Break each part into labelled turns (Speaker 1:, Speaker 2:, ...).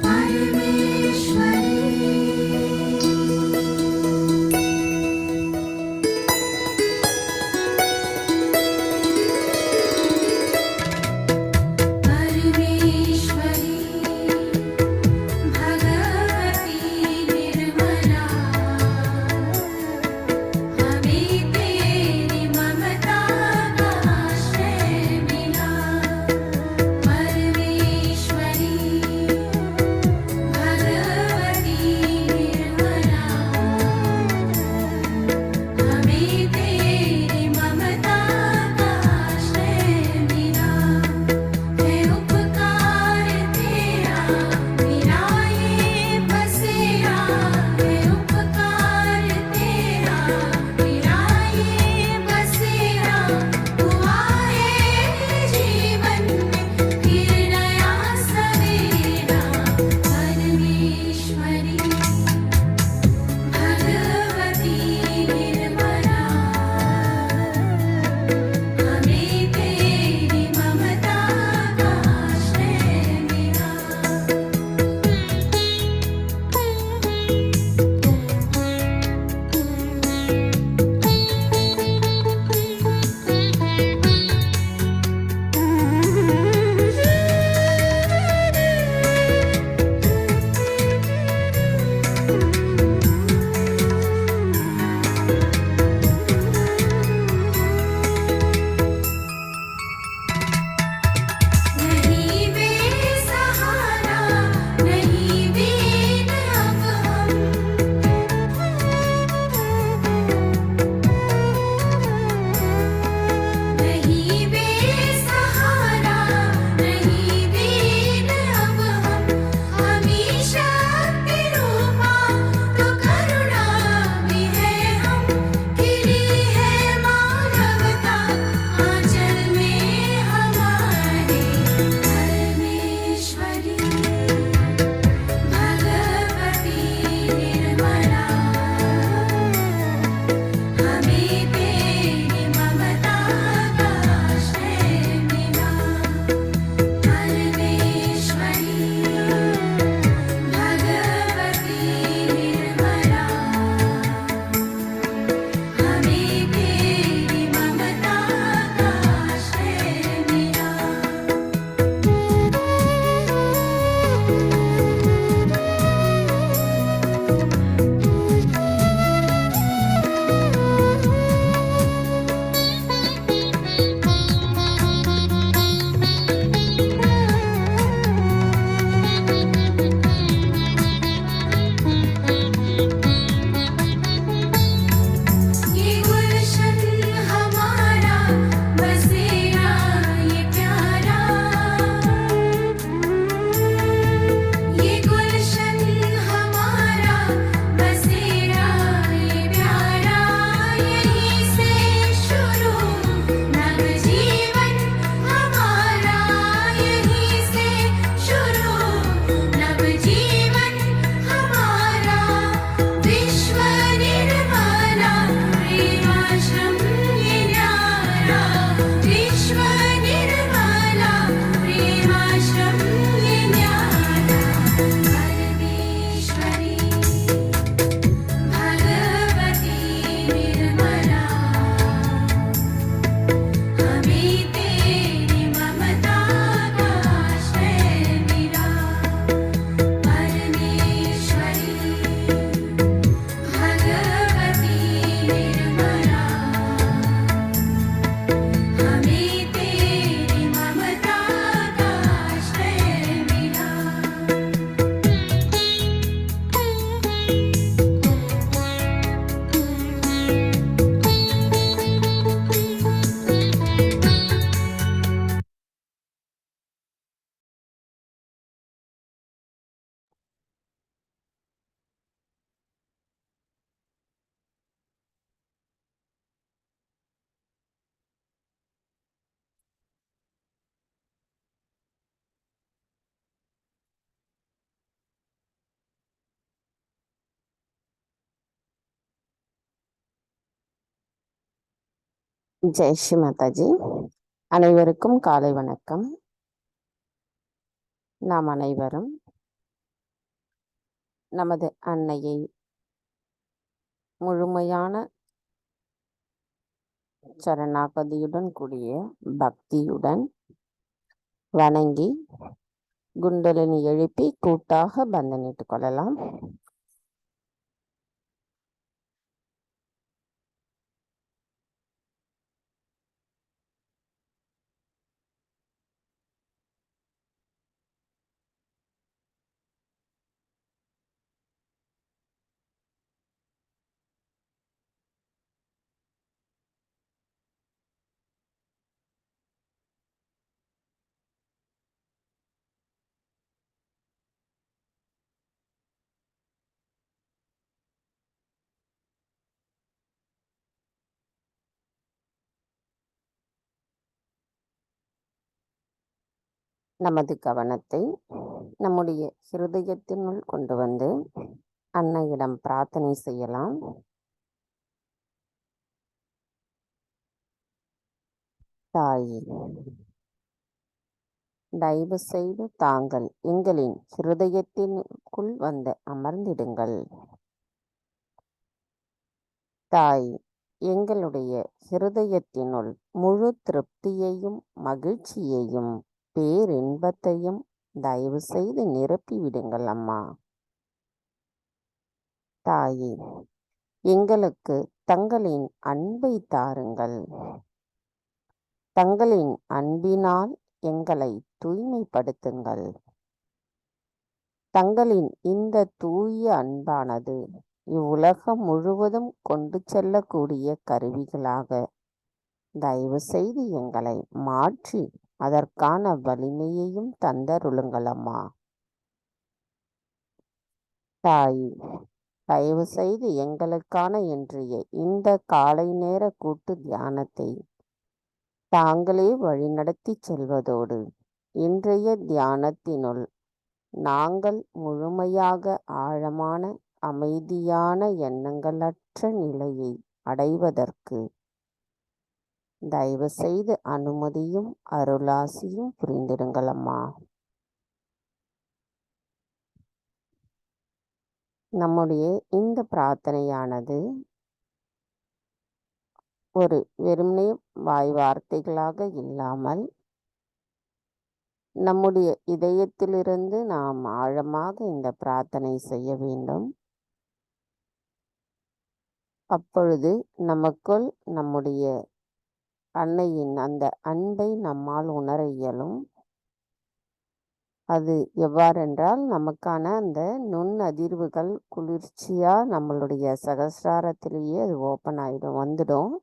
Speaker 1: परमेश्वरी ஜெய் ஸ்ரீ மாதாஜி. அனைவருக்கும் காலை வணக்கம். நாம் அனைவரும் நமது அன்னையை முழுமையான சரணாகதியுடன் கூடிய பக்தியுடன் வணங்கி குண்டலினி எழுப்பி கூட்டாக பந்தனிட்டுக் கொள்ளலாம். நமது கவனத்தை நம்முடைய ஹிருதயத்தினுள் கொண்டு வந்து அன்னையிடம் பிரார்த்தனை செய்யலாம். தாயே, தயவு செய்து தாங்கள் எங்களின் ஹிருதயத்தினுக்குள் வந்து அமர்ந்திடுங்கள். தாய், எங்களுடைய ஹிருதயத்தினுள் முழு திருப்தியையும் மகிழ்ச்சியையும் பேரின்பத்தையும் தயவு செய்து நிரப்பிவிடுங்கள் அம்மா. தாயே, எங்களுக்கு தங்களின் அன்பை தாருங்கள். தங்களின் அன்பினால் எங்களை தூய்மைப்படுத்துங்கள். தங்களின் இந்த தூய அன்பானது இவ்வுலகம் முழுவதும் கொண்டு செல்லக்கூடிய கருவிகளாக தயவு செய்து எங்களை மாற்றி அதற்கான வலிமையையும் தந்தருளுங்கள் அம்மா. தாய், தயவு செய்து எங்களுக்கான இன்றைய இந்த காலை நேர கூட்டு தியானத்தை தாங்களே வழிநடத்தி செல்வதோடு இன்றைய தியானத்தினுள் நாங்கள் முழுமையாக ஆழமான அமைதியான எண்ணங்களற்ற நிலையை அடைவதற்கு தயவு செய்து அனுமதியும் அருளாசியும் புரிந்திடுங்கள் அம்மா. நம்முடைய இந்த பிரார்த்தனையானது ஒரு வெறுமனே வாய் வார்த்தைகளாக இல்லாமல் நம்முடைய இதயத்திலிருந்து நாம் ஆழமாக இந்த பிரார்த்தனை செய்ய வேண்டும். அப்பொழுது நமக்குள் நம்முடைய அன்னையின் அந்த அன்பை நம்மால் உணர இயலும். அது எவ்வாறென்றால் நமக்கான அந்த நுண் அதிர்வுகள் குளிர்ச்சியாக நம்மளுடைய சகஸ்ராரத்திலேயே அது ஓப்பன் ஆகிடும், வந்துடும்.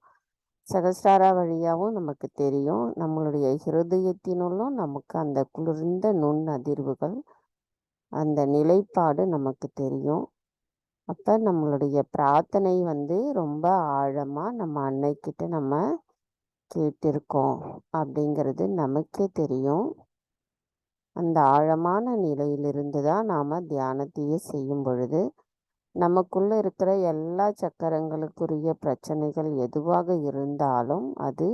Speaker 1: சகஸ்ராரா வழியாகவும் நமக்கு தெரியும். நம்மளுடைய ஹிருதயத்தினுள்ளும் நமக்கு அந்த குளிர்ந்த நுண் அதிர்வுகள், அந்த நிலைப்பாடு நமக்கு தெரியும். அப்போ நம்மளுடைய பிரார்த்தனை ரொம்ப ஆழமாக நம்ம அன்னைக்கிட்ட நம்ம கேட்டிருக்கோம் அப்படிங்கிறது நமக்கே தெரியும். அந்த ஆழமான நிலையிலிருந்து தான் நாம் தியானத்தையே செய்யும் பொழுது நமக்குள்ளே இருக்கிற எல்லா சக்கரங்களுக்குரிய பிரச்சனைகள் எதுவாக இருந்தாலும் அது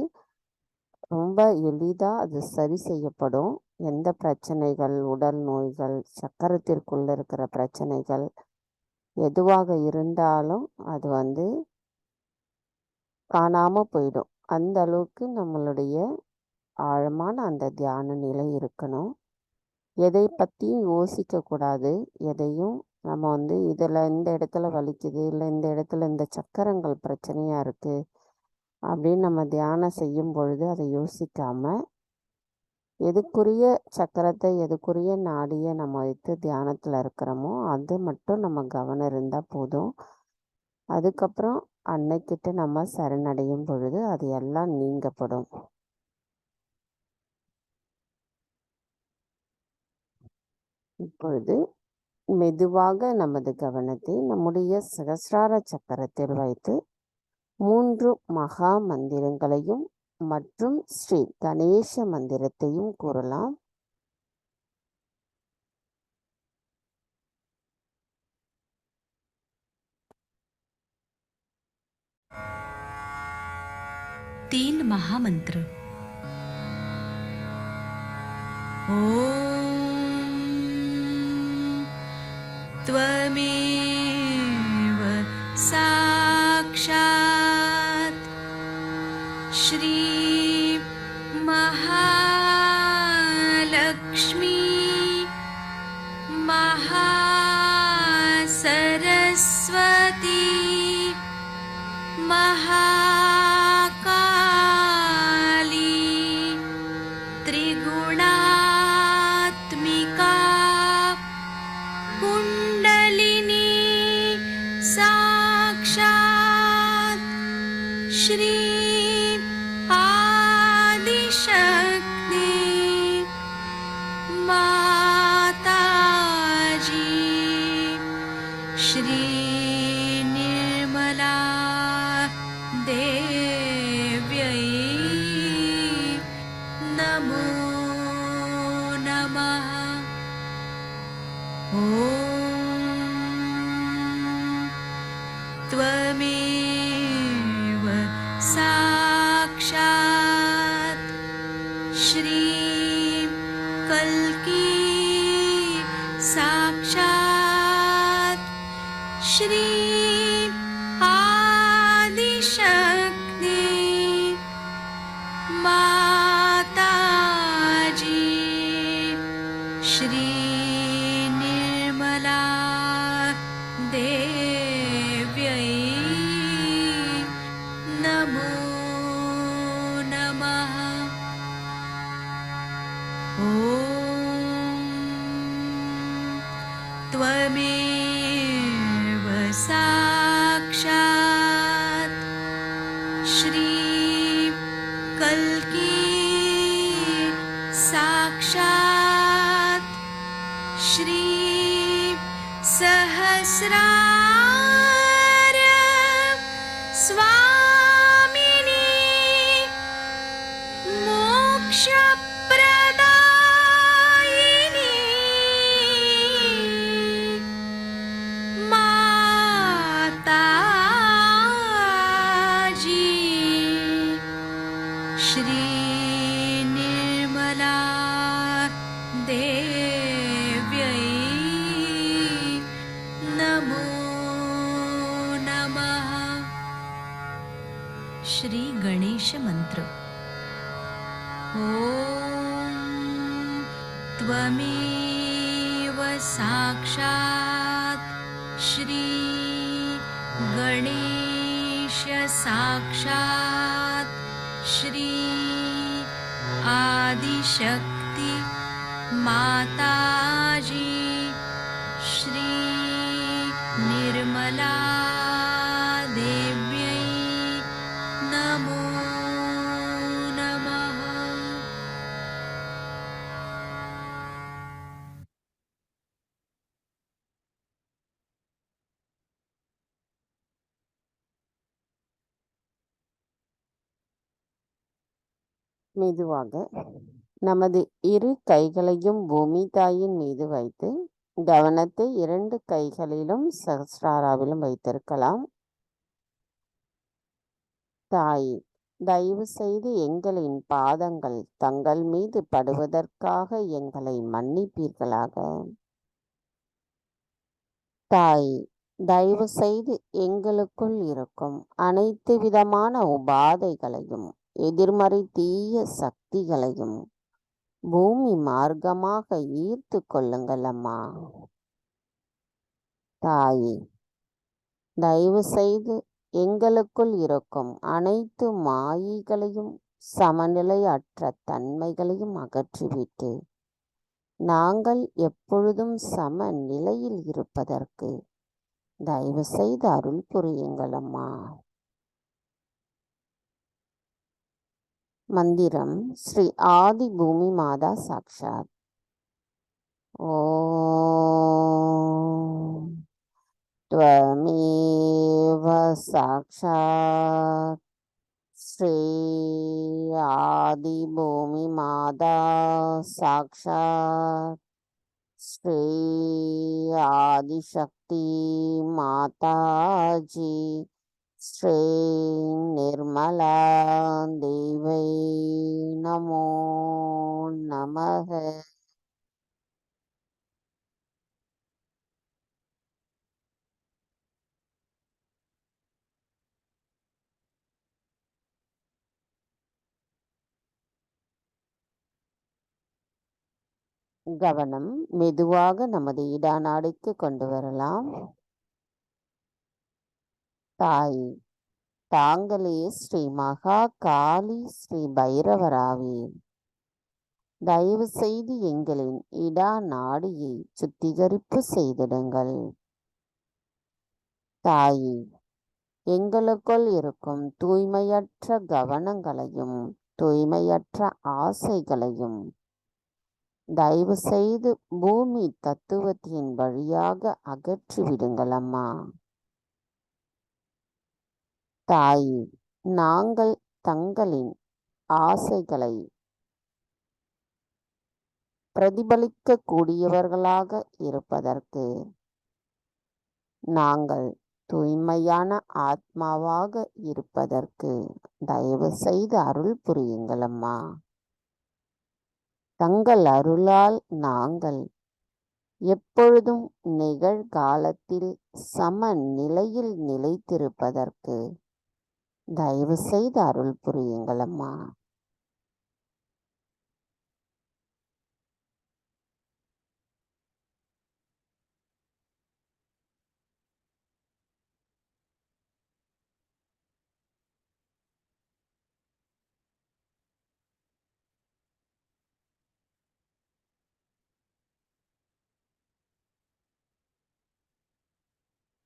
Speaker 1: ரொம்ப எளிதாக அது சரி செய்யப்படும். எந்த பிரச்சனைகள், உடல் நோய்கள், சக்கரத்திற்குள்ளே இருக்கிற பிரச்சனைகள் எதுவாக இருந்தாலும் அது காணாமல் போயிடும். அந்த அளவுக்கு நம்மளுடைய ஆழமான அந்த தியான நிலை இருக்கணும். எதை பற்றியும் யோசிக்கக்கூடாது. எதையும் நம்ம இதில் இந்த இடத்துல வலிக்குது, இல்லை இந்த இடத்துல இந்த சக்கரங்கள் பிரச்சனையாக இருக்குது அப்படின்னு நம்ம தியானம் செய்யும் பொழுது அதை யோசிக்காமல் எதுக்குரிய சக்கரத்தை, எதுக்குரிய நாடியை நம்ம வைத்து தியானத்தில் இருக்கிறோமோ அது மட்டும் நம்ம கவனம் இருந்தால் போதும். அதுக்கப்புறம் அன்னைக்கிட்ட நம்ம சரணடையும் பொழுது அது எல்லாம் நீங்கப்படும். இப்பொழுது மெதுவாக நமது கவனத்தை நம்முடைய சகஸ்ரார சக்கரத்தில் வைத்து 3 மகா மந்திரங்களையும் மற்றும் ஸ்ரீ கணேச மந்திரத்தையும் கூறலாம்.
Speaker 2: 3 महामंत्र। ओम त्वमेव साक्षात् श्री महालक्ष्मी महासरस्वती महाकाली त्रिगुणात्मिका कुंडलिनी साक्षात् श्री आदिशक्ति माताजी श्री निर्मला देव्यै नमो नमः। ओम त्वमेव साक्षात् श्री कल्की साक्षात् श्री आदिशक्ति माताजी श्री निर्मला देव्यै नमो नमः। ओम त्वमेव साक्षात् श्री कल्की साक्षात् श्री सहस्रार स्वामिनी मोक्षप्रदायिनी माताजी श्री निर्मला देव्यै नमो नमः। श्री गणेश मंत्र। ओम त्वमेव साक्षात् श्री गणेश साक्षात् श्री आदिशक्ति माताजी श्री निर्मला देव्यै नमो नमः।
Speaker 1: மெதுவாக நமது இரு கைகளையும் பூமி தாயின் மீது வைத்து கவனத்தை 2 கைகளிலும் சஹஸ்ராராவிலும் வைத்திருக்கலாம். தாய், தயவு செய்து எங்களின் பாதங்கள் தங்கள் மீது படுவதற்காக எங்களை மன்னிப்பீர்களாக. தாய், தயவு செய்து எங்களுக்குள் இருக்கும் அனைத்து விதமான உபாதைகளையும் எதிர்மறை தீய சக்திகளையும் பூமி மார்க்கமாக ஈர்த்து கொள்ளுங்கள் அம்மா. தாயே, தயவு செய்து எங்களுக்குள் இருக்கும் அனைத்து மாயைகளையும் சமநிலையற்ற தன்மைகளையும் அகற்றிவிட்டு நாங்கள் எப்பொழுதும் சமநிலையில் இருப்பதற்கு தயவு செய்து அருள் புரியுங்கள் அம்மா. மந்திரம் ஸ்ரீ ஆதி பூமி மாதா சாக்ஷாத். ஓம் त्वमेव साक्षात् श्री आदिभूमि माता साक्षात् श्री आदिशक्ति माताजी ஸ்ரீ நிர்மலா தேவை நமோ நமக. கவனம் மெதுவாக நமது இடாநாடிக்கு கொண்டு வரலாம். தாய், தாங்களே ஸ்ரீ மகா காளி ஸ்ரீ பைரவராவீர். தயவு செய்து எங்களின் இடா நாடியை சுத்திகரிப்பு செய்திடுங்கள். தாயே, எங்களுக்குள் இருக்கும் தூய்மையற்ற கவனங்களையும் தூய்மையற்ற ஆசைகளையும் தயவு செய்து பூமி தத்துவத்தின் வழியாக அகற்றிவிடுங்கள் அம்மா. தாயே, நாங்கள் தங்களின் ஆசைகளை பிரதிபலிக்க கூடியவர்களாக இருப்பதற்கு நாங்கள் தூய்மையான ஆத்மாவாக இருப்பதற்கு தயவு செய்து அருள் புரியுங்கள் அம்மா. தங்கள் அருளால் நாங்கள் எப்பொழுதும் நிகழ்காலத்தில் சமநிலையில் நிலைத்திருப்பதற்கு தயவு செய்து அருள் புரியுங்கள் அம்மா.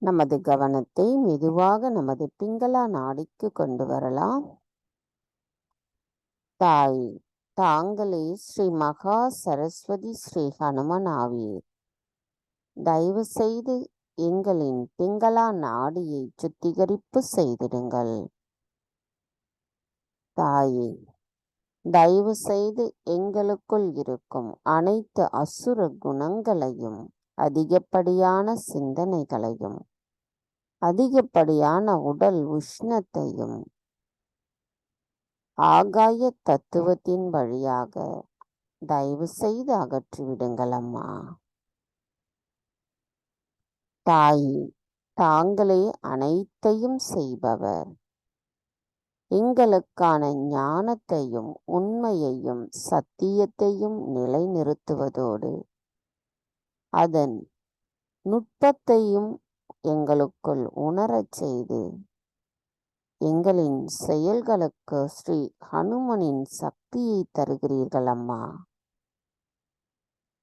Speaker 1: நமது கவனத்தை மெதுவாக நமது பிங்களா நாடிக்கு கொண்டு வரலாம். தாய், தாங்களே ஸ்ரீ மகா சரஸ்வதி ஸ்ரீ ஹனுமன் ஆவீர். தயவு செய்து எங்களின் பிங்களா நாடியை சுத்திகரிப்பு செய்திடுங்கள். தாயே, தயவு செய்து எங்களுக்குள் இருக்கும் அனைத்து அசுர குணங்களையும் அதிகப்படியான சிந்தனைகளையும் அதிகப்படியான உடல் உஷ்ணத்தையும் ஆகாய தத்துவத்தின் வழியாக தயவு செய்து அகற்றிவிடுங்கள் அம்மா. தாயே, தாங்களே அனைத்தையும் செய்பவர். எங்களுக்கான ஞானத்தையும் உண்மையையும் சத்தியத்தையும் நிலைநிறுத்துவதோடு அதன் நுட்பத்தையும் எங்களுக்குள் உணரச் செய்து எங்களின் செயல்களுக்கு ஸ்ரீ ஹனுமனின் சக்தியை தருகிறீர்கள் அம்மா.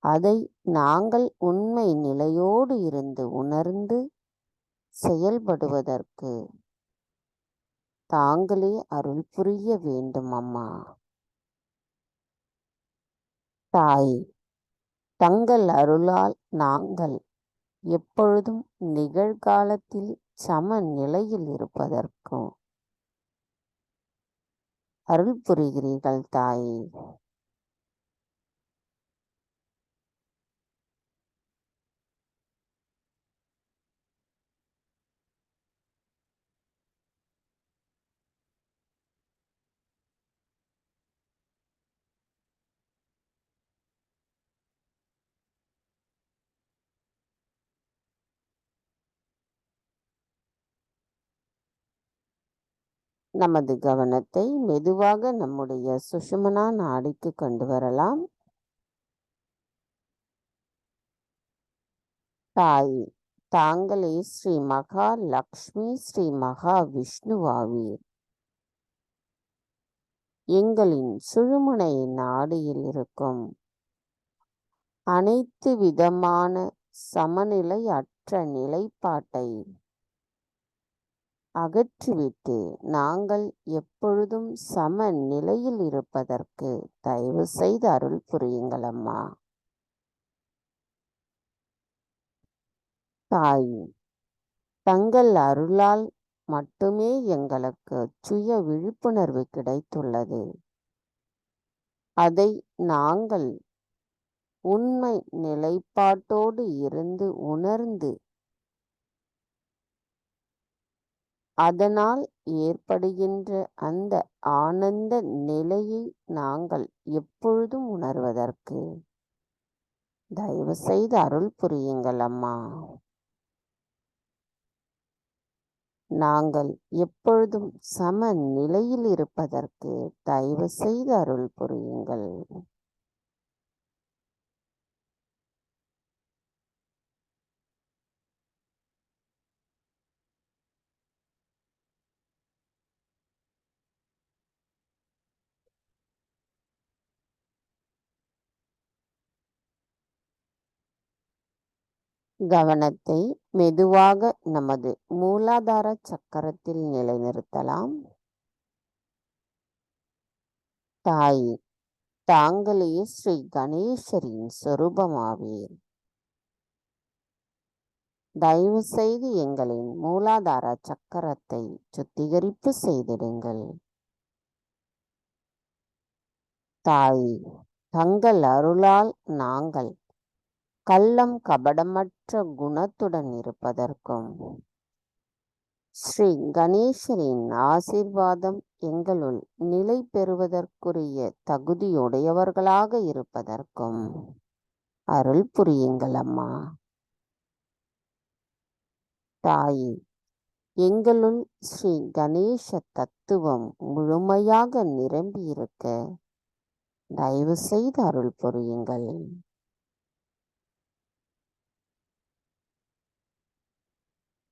Speaker 1: அதை நாங்கள் உண்மை நிலையோடு இருந்து உணர்ந்து செயல்படுவதற்கு தாங்களே அருள் புரிய வேண்டும் அம்மா. தாய், தங்கள் அருளால் நாங்கள் எப்பொழுதும் நிகழ்காலத்தில் சமநிலையில் இருப்பதற்கும் அருள் புரிகிறீர்கள் தாயே. நமது கவனத்தை மெதுவாக நம்முடைய சுஷுமனா நாடிக்கு கொண்டு வரலாம். தாய், தாங்களே ஸ்ரீ மகா லக்ஷ்மி ஸ்ரீ மகா விஷ்ணுவாவீர். எங்களின் சுழுமுனை நாடியில் இருக்கும் அனைத்து விதமான சமநிலை அற்ற நிலைப்பாட்டை அகற்றிவிட்டு நாங்கள் எப்பொழுதும் சமநிலையில் இருப்பதற்கு தயவு செய்து அருள் புரியுங்கள் அம்மா. தாய், தங்கள் அருளால் மட்டுமே எங்களுக்கு சுய விழிப்புணர்வு கிடைத்துள்ளது. அதை நாங்கள் உண்மை நிலைப்பாட்டோடு இருந்து உணர்ந்து அதனால் ஏற்படுகின்ற அந்த ஆனந்த நிலையை நாங்கள் எப்பொழுதும் உணர்வதற்கு தயவு செய்து அருள் புரியுங்கள் அம்மா. நாங்கள் எப்பொழுதும் சம நிலையில் இருப்பதற்கு தயவு செய்து அருள் புரியுங்கள். கவனத்தை மெதுவாக நமது மூலாதார சக்கரத்தில் நிலைநிறுத்தலாம். தாய், தாங்களே ஸ்ரீ கணேசரின் சொரூபமாவீர். தயவு செய்து எங்களின் மூலாதார சக்கரத்தை சுத்திகரிப்பு செய்திடுங்கள். தாய், தங்கள் அருளால் நாங்கள் கள்ளம் கபடமற்ற குணத்துடன் இருப்பதற்கும் ஸ்ரீ கணேசரின் ஆசீர்வாதம் எங்களுள் நிலை பெறுவதற்குரிய தகுதியுடையவர்களாக இருப்பதற்கும் அருள் புரியுங்கள் அம்மா. தாயே, எங்களுள் ஸ்ரீ கணேச தத்துவம் முழுமையாக நிரம்பியிருக்க தயவு செய்து அருள் புரியுங்கள்.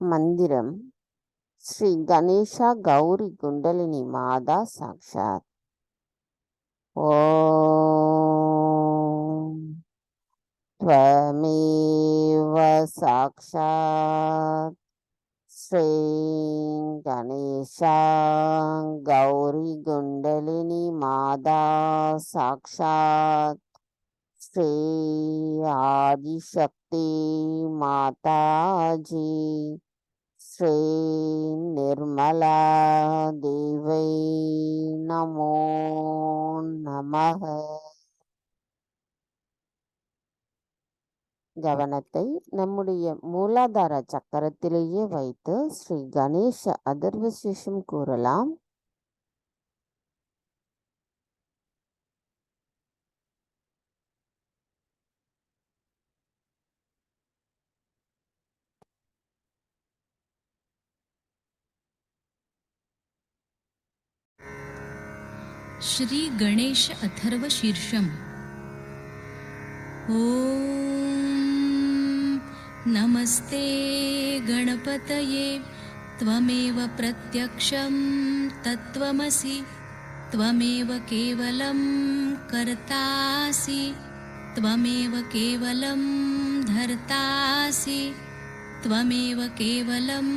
Speaker 1: மந்திரம் ஸ்ரீ கணேசா கௌரி குண்டலினி மாதா சாக்ஷாத். ஓம் த்வமேவ சாக்ஷாத் ஸ்ரீ கணேசா கௌரி குண்டலினி மாதா சாக்ஷாத் ஸ்ரீ ஆதிசக்தி மாதாஜி ஸ்ரீ நிர்மலா தேவை நமோ நமः. கவனத்தை நம்முடைய மூலாதார சக்கரத்திலேயே வைத்து ஸ்ரீ கணேச அதர்வசேஷம் கூறலாம்.
Speaker 2: श्री गणेश अथर्व शीर्षम। ओम नमस्ते गणपतये त्वमेव प्रत्यक्षं तत्त्वमसि त्वमेव केवलं कर्तासि त्वमेव केवलं धर्तासि त्वमेव केवलं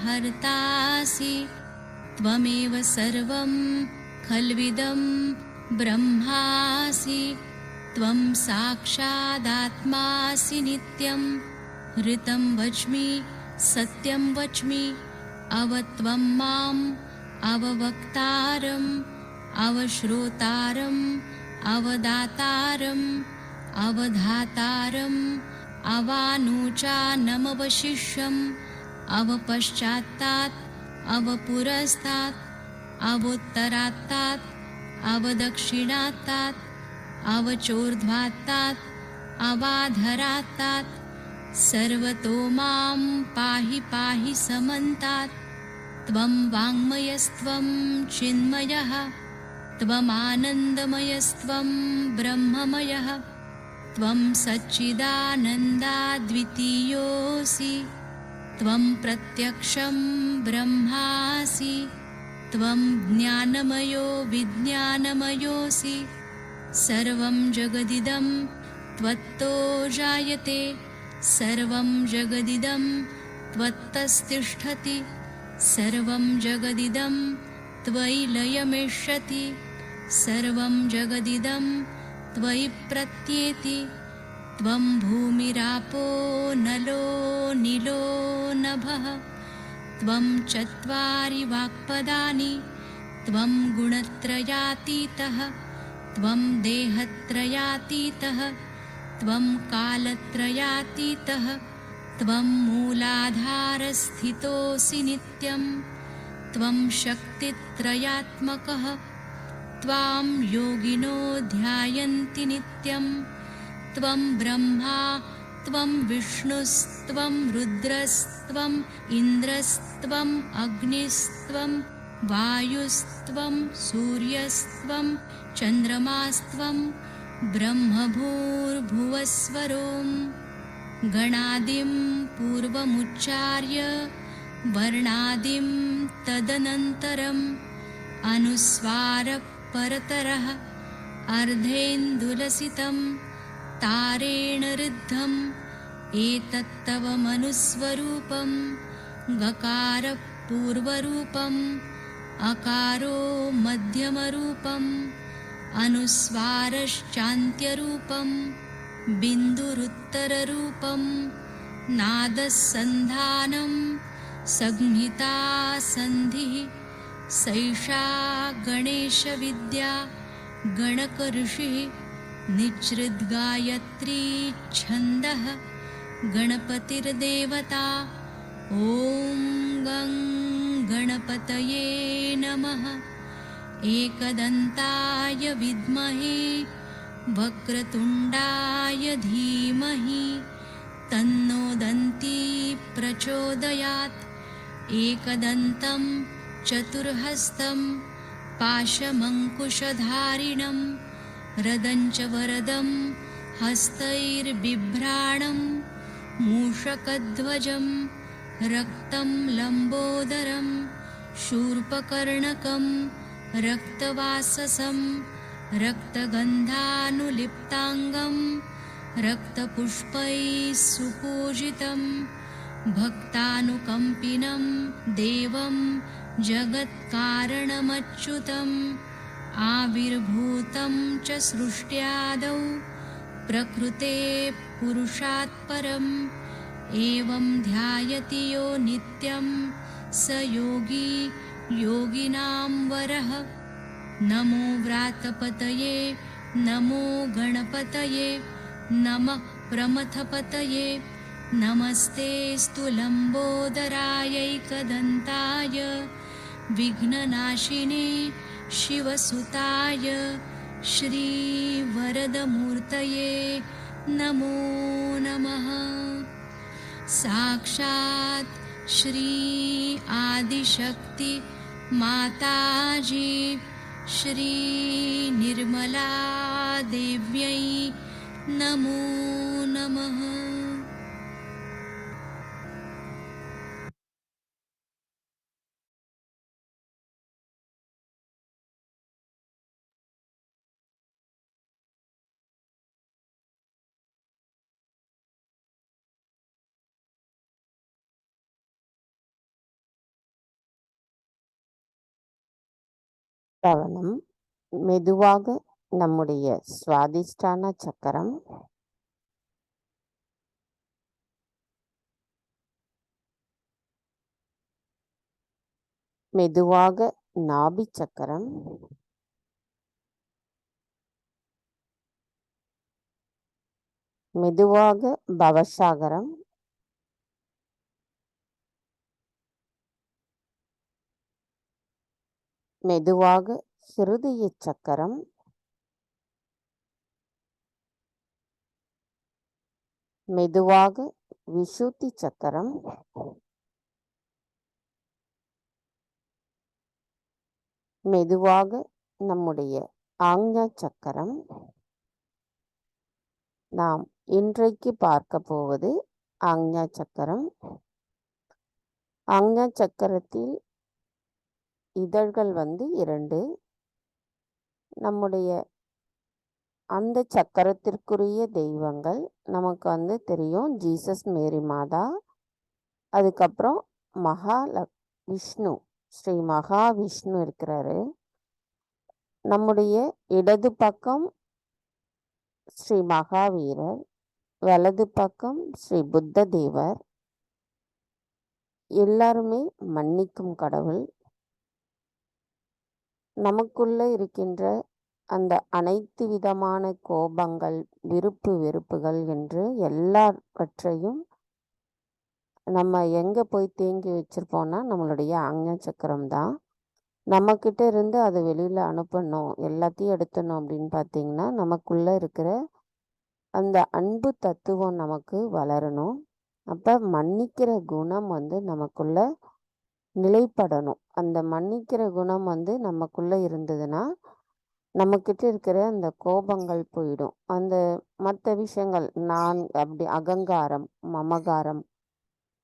Speaker 2: हर्तासि त्वमेव सर्वं खल्विदं ब्रह्मासि त्वं साक्षादात्मासि नित्यं ऋतं वच्मि सत्यं वच्मि अवत्वं माम् अववक्तारम् अवश्रोतारम् अवदातारम् अवधातारम् अवानूचानमवशिष्यम् अवपश्चात्तात् अवपुरस्तात् अवोत्तरात्तात् अवदक्षिणात्तात् अवचोर्ध्वात्तात् अवाधरात्तात् सर्वतो मां पाहि पाहि समन्तात् त्वं वाङ्मयस्त्वं चिन्मयः त्वमानन्दमयस्त्वं ब्रह्ममयः त्वं सच्चिदानन्दाद्वितीयोऽसि त्वं प्रत्यक्षं ब्रह्मासि त्वं ज्ञानमयो विज्ञानमयोऽसि सर्वं जगदिदं त्वत्तो जायते सर्वं जगदिदं त्वत्तस्तिष्ठति सर्वं जगदिदं त्वयि लयमेष्यति सर्वं जगदिदं त्वयि प्रत्येति त्वं भूमिरापो नलो नीलो नभः त्वं चत्वारि वाक्पदानि त्वं गुणत्रयातीतः त्वं देहत्रयातीतः त्वं कालत्रयातीतः त्वं मूलाधारस्थितोऽसि नित्यं त्वं शक्तित्रयात्मकः त्वां योगिनो ध्यायन्ति नित्यं त्वं ब्रह्मा त्वं विष्णुस्त्वं रुद्रस्त्वम् इन्द्रस्त्वम् अग्निस्त्वं वायुस्त्वं सूर्यस्त्वं चन्द्रमास्त्वं ब्रह्मभूर्भुवस्वरों गणादिं पूर्वमुच्चार्य वर्णादिं तदनन्तरम् अनुस्वारः परतरः अर्धेन्दुलसितं तारेण ऋद्धम् एतत्तव मनुस्वरूपं गकारः पूर्वरूपम् अकारो मध्यमरूपम् अनुस्वारश्चान्त्यरूपं बिन्दुरुत्तररूपं नादस्सन्धानं संहिता सन्धिः सैषा गणेशविद्या गणकऋषिः निच्छृद्गायत्री छन्दः गणपतिर्देवता ॐ गं गणपतये नमः एकदन्ताय विद्महे वक्रतुण्डाय धीमहि तन्नो दन्ती प्रचोदयात् एकदन्तं चतुर्हस्तं पाशमङ्कुशधारिणं रदञ्च वरदं हस्तैर्बिभ्राणं मूषकध्वजं रक्तं लम्बोदरं शूर्पकर्णकं रक्तवाससं रक्तगन्धानुलिप्ताङ्गं रक्तपुष्पैः सुपूजितं भक्तानुकम्पिनं देवं जगत्कारणमच्युतम् आविर्भूतं च सृष्ट्यादौ प्रकृते पुरुषात् परम् एवं ध्यायति यो नित्यं स योगी योगिनां वरः नमो व्रातपतये नमो गणपतये नमः प्रमथपतये नमस्तेऽस्तु लम्बोदरायैकदन्ताय विघ्ननाशिने शिवसुताय श्रीवरदमूर्तये नमो नमः साक्षात् श्री आदिशक्ति माताजी श्री निर्मला देव्यै नमो नमः।
Speaker 1: கவனம் மெதுவாக நம்முடைய சுவாதிஷ்டான சக்கரம், மெதுவாக நாபி சக்கரம், மெதுவாக பவசாகரம், மெதுவாக ஹிருதய சக்கரம், மெதுவாக விஷுத்தி சக்கரம், மெதுவாக நம்முடைய ஆக்ஞா சக்கரம். நாம் இன்றைக்கு பார்க்க போவது ஆக்ஞா சக்கரம். ஆக்ஞா சக்கரத்தில் இதழ்கள் 2. நம்முடைய அந்த சக்கரத்திற்குரிய தெய்வங்கள் நமக்கு தெரியும். ஜீசஸ், மேரி மாதா, அதுக்கப்புறம் விஷ்ணு, ஸ்ரீ மகாவிஷ்ணு இருக்கிறாரு. நம்முடைய இடது பக்கம் ஸ்ரீ மகாவீரர், வலது பக்கம் ஸ்ரீ புத்த தேவர். எல்லாருமே மன்னிக்கும் கடவுள். நமக்குள்ள இருக்கின்ற அந்த அனைத்து விதமான கோபங்கள், விருப்பு வெறுப்புகள் என்று எல்லாவற்றையும் நம்ம எங்கே போய் தேங்கி வச்சுருப்போம்னா நம்மளுடைய ஆக்ஞா சக்கரம் தான். நம்மக்கிட்ட இருந்து அதை வெளியில் அனுப்பணும், எல்லாத்தையும் எடுத்துடணும் அப்படின்னு பார்த்தீங்கன்னா, நமக்குள்ளே இருக்கிற அந்த அன்பு தத்துவம் நமக்கு வளரணும். அப்போ மன்னிக்கிற குணம் வந்து நமக்குள்ள நிலைப்படணும். அந்த மன்னிக்கிற குணம் வந்து நமக்குள்ள இருந்ததுன்னா நம்மக்கிட்ட இருக்கிற அந்த கோபங்கள் போயிடும். அந்த மற்ற விஷயங்கள் நான் அப்படி அகங்காரம், மமகாரம்,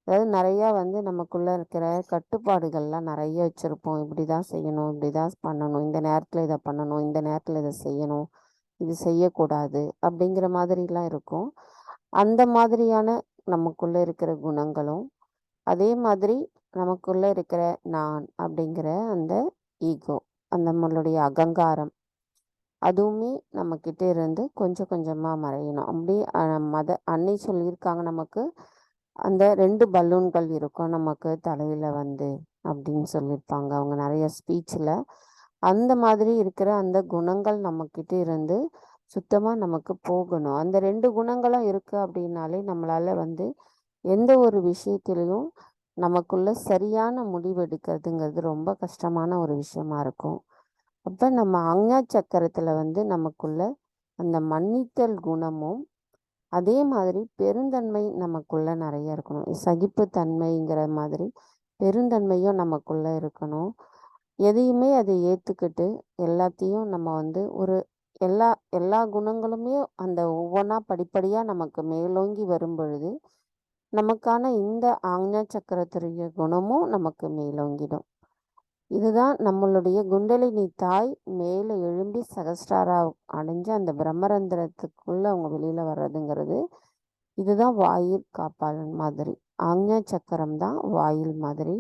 Speaker 1: அதாவது நிறையா வந்து நமக்குள்ள இருக்கிற கட்டுப்பாடுகள்லாம் நிறைய வச்சுருப்போம். இப்படி தான் செய்யணும், இப்படி தான் பண்ணணும், இந்த நேரத்தில் இதை பண்ணணும், இந்த நேரத்தில் இதை செய்யணும், இது செய்யக்கூடாது அப்படிங்கிற மாதிரிலாம் இருக்கும். அந்த மாதிரியான நமக்குள்ளே இருக்கிற குணங்களும், அதே மாதிரி நமக்குள்ளே இருக்கிற நான் அப்படிங்கிற அந்த ஈகோ, அந்த நம்மளுடைய அகங்காரம், அதுவுமே நம்மக்கிட்ட இருந்து கொஞ்சம் கொஞ்சமாக மறையணும். அப்படி அன்னை சொல்லியிருக்காங்க நமக்கு, அந்த 2 பலூன்கள் இருக்கும் நமக்கு தலையில் வந்து அப்படின்னு சொல்லியிருப்பாங்க அவங்க நிறைய ஸ்பீச்சில். அந்த மாதிரி இருக்கிற அந்த குணங்கள் நம்மக்கிட்ட இருந்து சுத்தமாக நமக்கு போகணும். அந்த 2 குணங்களும் இருக்குது அப்படின்னாலே நம்மளால் வந்து எந்த ஒரு விஷயத்திலையும் நமக்குள்ள சரியான முடிவு எடுக்கிறதுங்கிறது ரொம்ப கஷ்டமான ஒரு விஷயமா இருக்கும். அப்போ நம்ம ஆக்ஞா சக்கரத்தில் வந்து நமக்குள்ள அந்த மன்னித்தல் குணமும், அதே மாதிரி பெருந்தன்மை நமக்குள்ள நிறைய இருக்கணும். சகிப்புத்தன்மைங்கிற மாதிரி பெருந்தன்மையும் நமக்குள்ள இருக்கணும். எதையுமே அதை ஏற்றுக்கிட்டு எல்லாத்தையும் நம்ம வந்து ஒரு எல்லா எல்லா குணங்களுமே அந்த ஒவ்வொன்றா படிப்படியாக நமக்கு மேலோங்கி வரும் பொழுது நமக்கான இந்த ஆக்ஞா சக்கரத்துடைய குணமும் நமக்கு மேலோங்கிடும். இதுதான் நம்மளுடைய குண்டலினி தாய் மேலே எழும்பி சகஸ்டாரா அடைஞ்சு அந்த பிரம்மரந்திரத்துக்குள்ளே அவங்க வெளியில் வர்றதுங்கிறது. இதுதான் வாயில் காப்பாளன் மாதிரி. ஆக்ஞா சக்கரம் தான் வாயில் மாதிரி.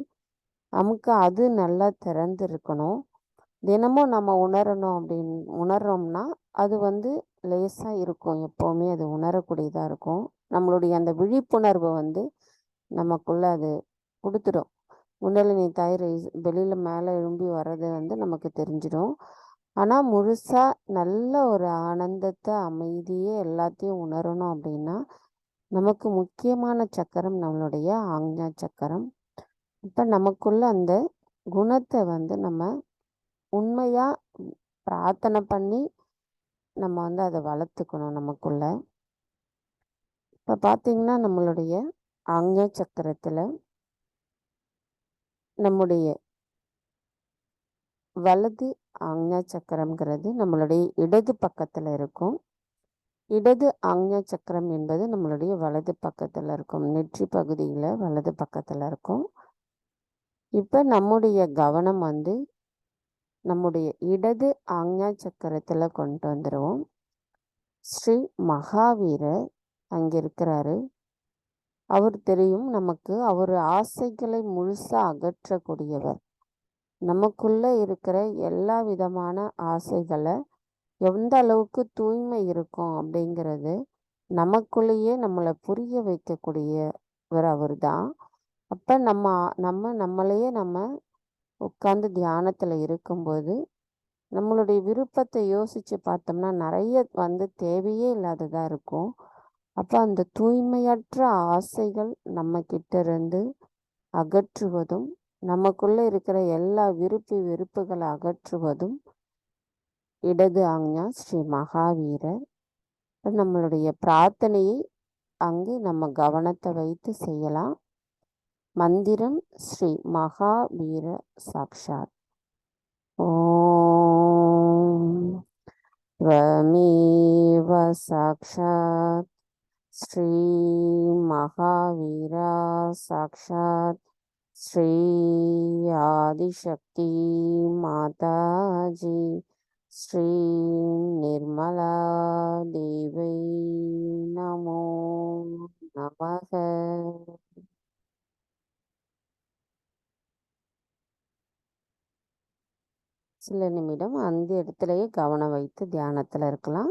Speaker 1: நமக்கு அது நல்லா திறந்து இருக்கணும். தினமும் நம்ம உணரணும் அப்படின்னு உணர்றோம்னா அது வந்து லேசாக இருக்கும். எப்போவுமே அது உணரக்கூடியதாக இருக்கும். நம்மளுடைய அந்த விழிப்புணர்வு வந்து நமக்குள்ளே அது கொடுத்துடும். குண்டலினி தாய் வெளியில் மேலே எழும்பி வர்றது வந்து நமக்கு தெரிஞ்சிடும். ஆனால் முழுசாக நல்ல ஒரு ஆனந்தத்தை, அமைதியே எல்லாத்தையும் உணரணும் அப்படின்னா நமக்கு முக்கியமான சக்கரம் நம்மளுடைய ஆக்ஞா சக்கரம். இப்போ நமக்குள்ள அந்த குணத்தை வந்து நம்ம உண்மையாக பிரார்த்தனை பண்ணி நம்ம வந்து அதை வளர்த்துக்கணும் நமக்குள்ள. இப்போ பார்த்தீங்கன்னா நம்மளுடைய ஆக்ஞா சக்கரத்தில் நம்முடைய வலது ஆக்ஞா சக்கரம்ங்கிறது நம்மளுடைய இடது பக்கத்தில் இருக்கும். இடது ஆக்ஞா சக்கரம் என்பது நம்மளுடைய வலது பக்கத்தில் இருக்கும். நெற்றி பகுதியில் வலது பக்கத்தில் இருக்கும். இப்போ நம்முடைய கவனம் வந்து நம்முடைய இடது ஆக்ஞா சக்கரத்தில் கொண்டு வந்துடுவோம். ஸ்ரீ மகாவீரர் அங்கே இருக்கிறாரு. அவர் தெரியும் நமக்கு. அவர் ஆசைகளை முழுசாக அகற்றக்கூடியவர். நமக்குள்ள இருக்கிற எல்லா விதமான ஆசைகளை எந்த அளவுக்கு தூய்மை இருக்கும் அப்படிங்கிறது நமக்குள்ளேயே நம்மளை புரிய வைக்கக்கூடியவர் அவர் தான். அப்போ நம்மளையே நம்ம உட்காந்து தியானத்தில் இருக்கும்போது நம்மளுடைய விருப்பத்தை யோசித்து பார்த்தோம்னா நிறைய வந்து தேவையே இல்லாததாக இருக்கும். அப்போ அந்த தூய்மையற்ற ஆசைகள் நம்மக்கிட்ட இருந்து அகற்றுவதும், நமக்குள்ளே இருக்கிற எல்லா வெறுப்புகளை அகற்றுவதும் இடது ஆக்ஞா ஸ்ரீ மகாவீரர். நம்மளுடைய பிரார்த்தனையை அங்கு நம்ம கவனத்தை வைத்து செய்யலாம். மந்திரம் ஸ்ரீ மகாவீர சாக்ஷாத். ஓம் त्वमेव साक्षात् श्री महावीरा साक्षात् श्री आदिशक्ति माताजी श्री निर्मला देवी नमो नमः. சில நிமிடம் அந்த இடத்துலையே கவனம் வைத்து தியானத்தில் இருக்கலாம்.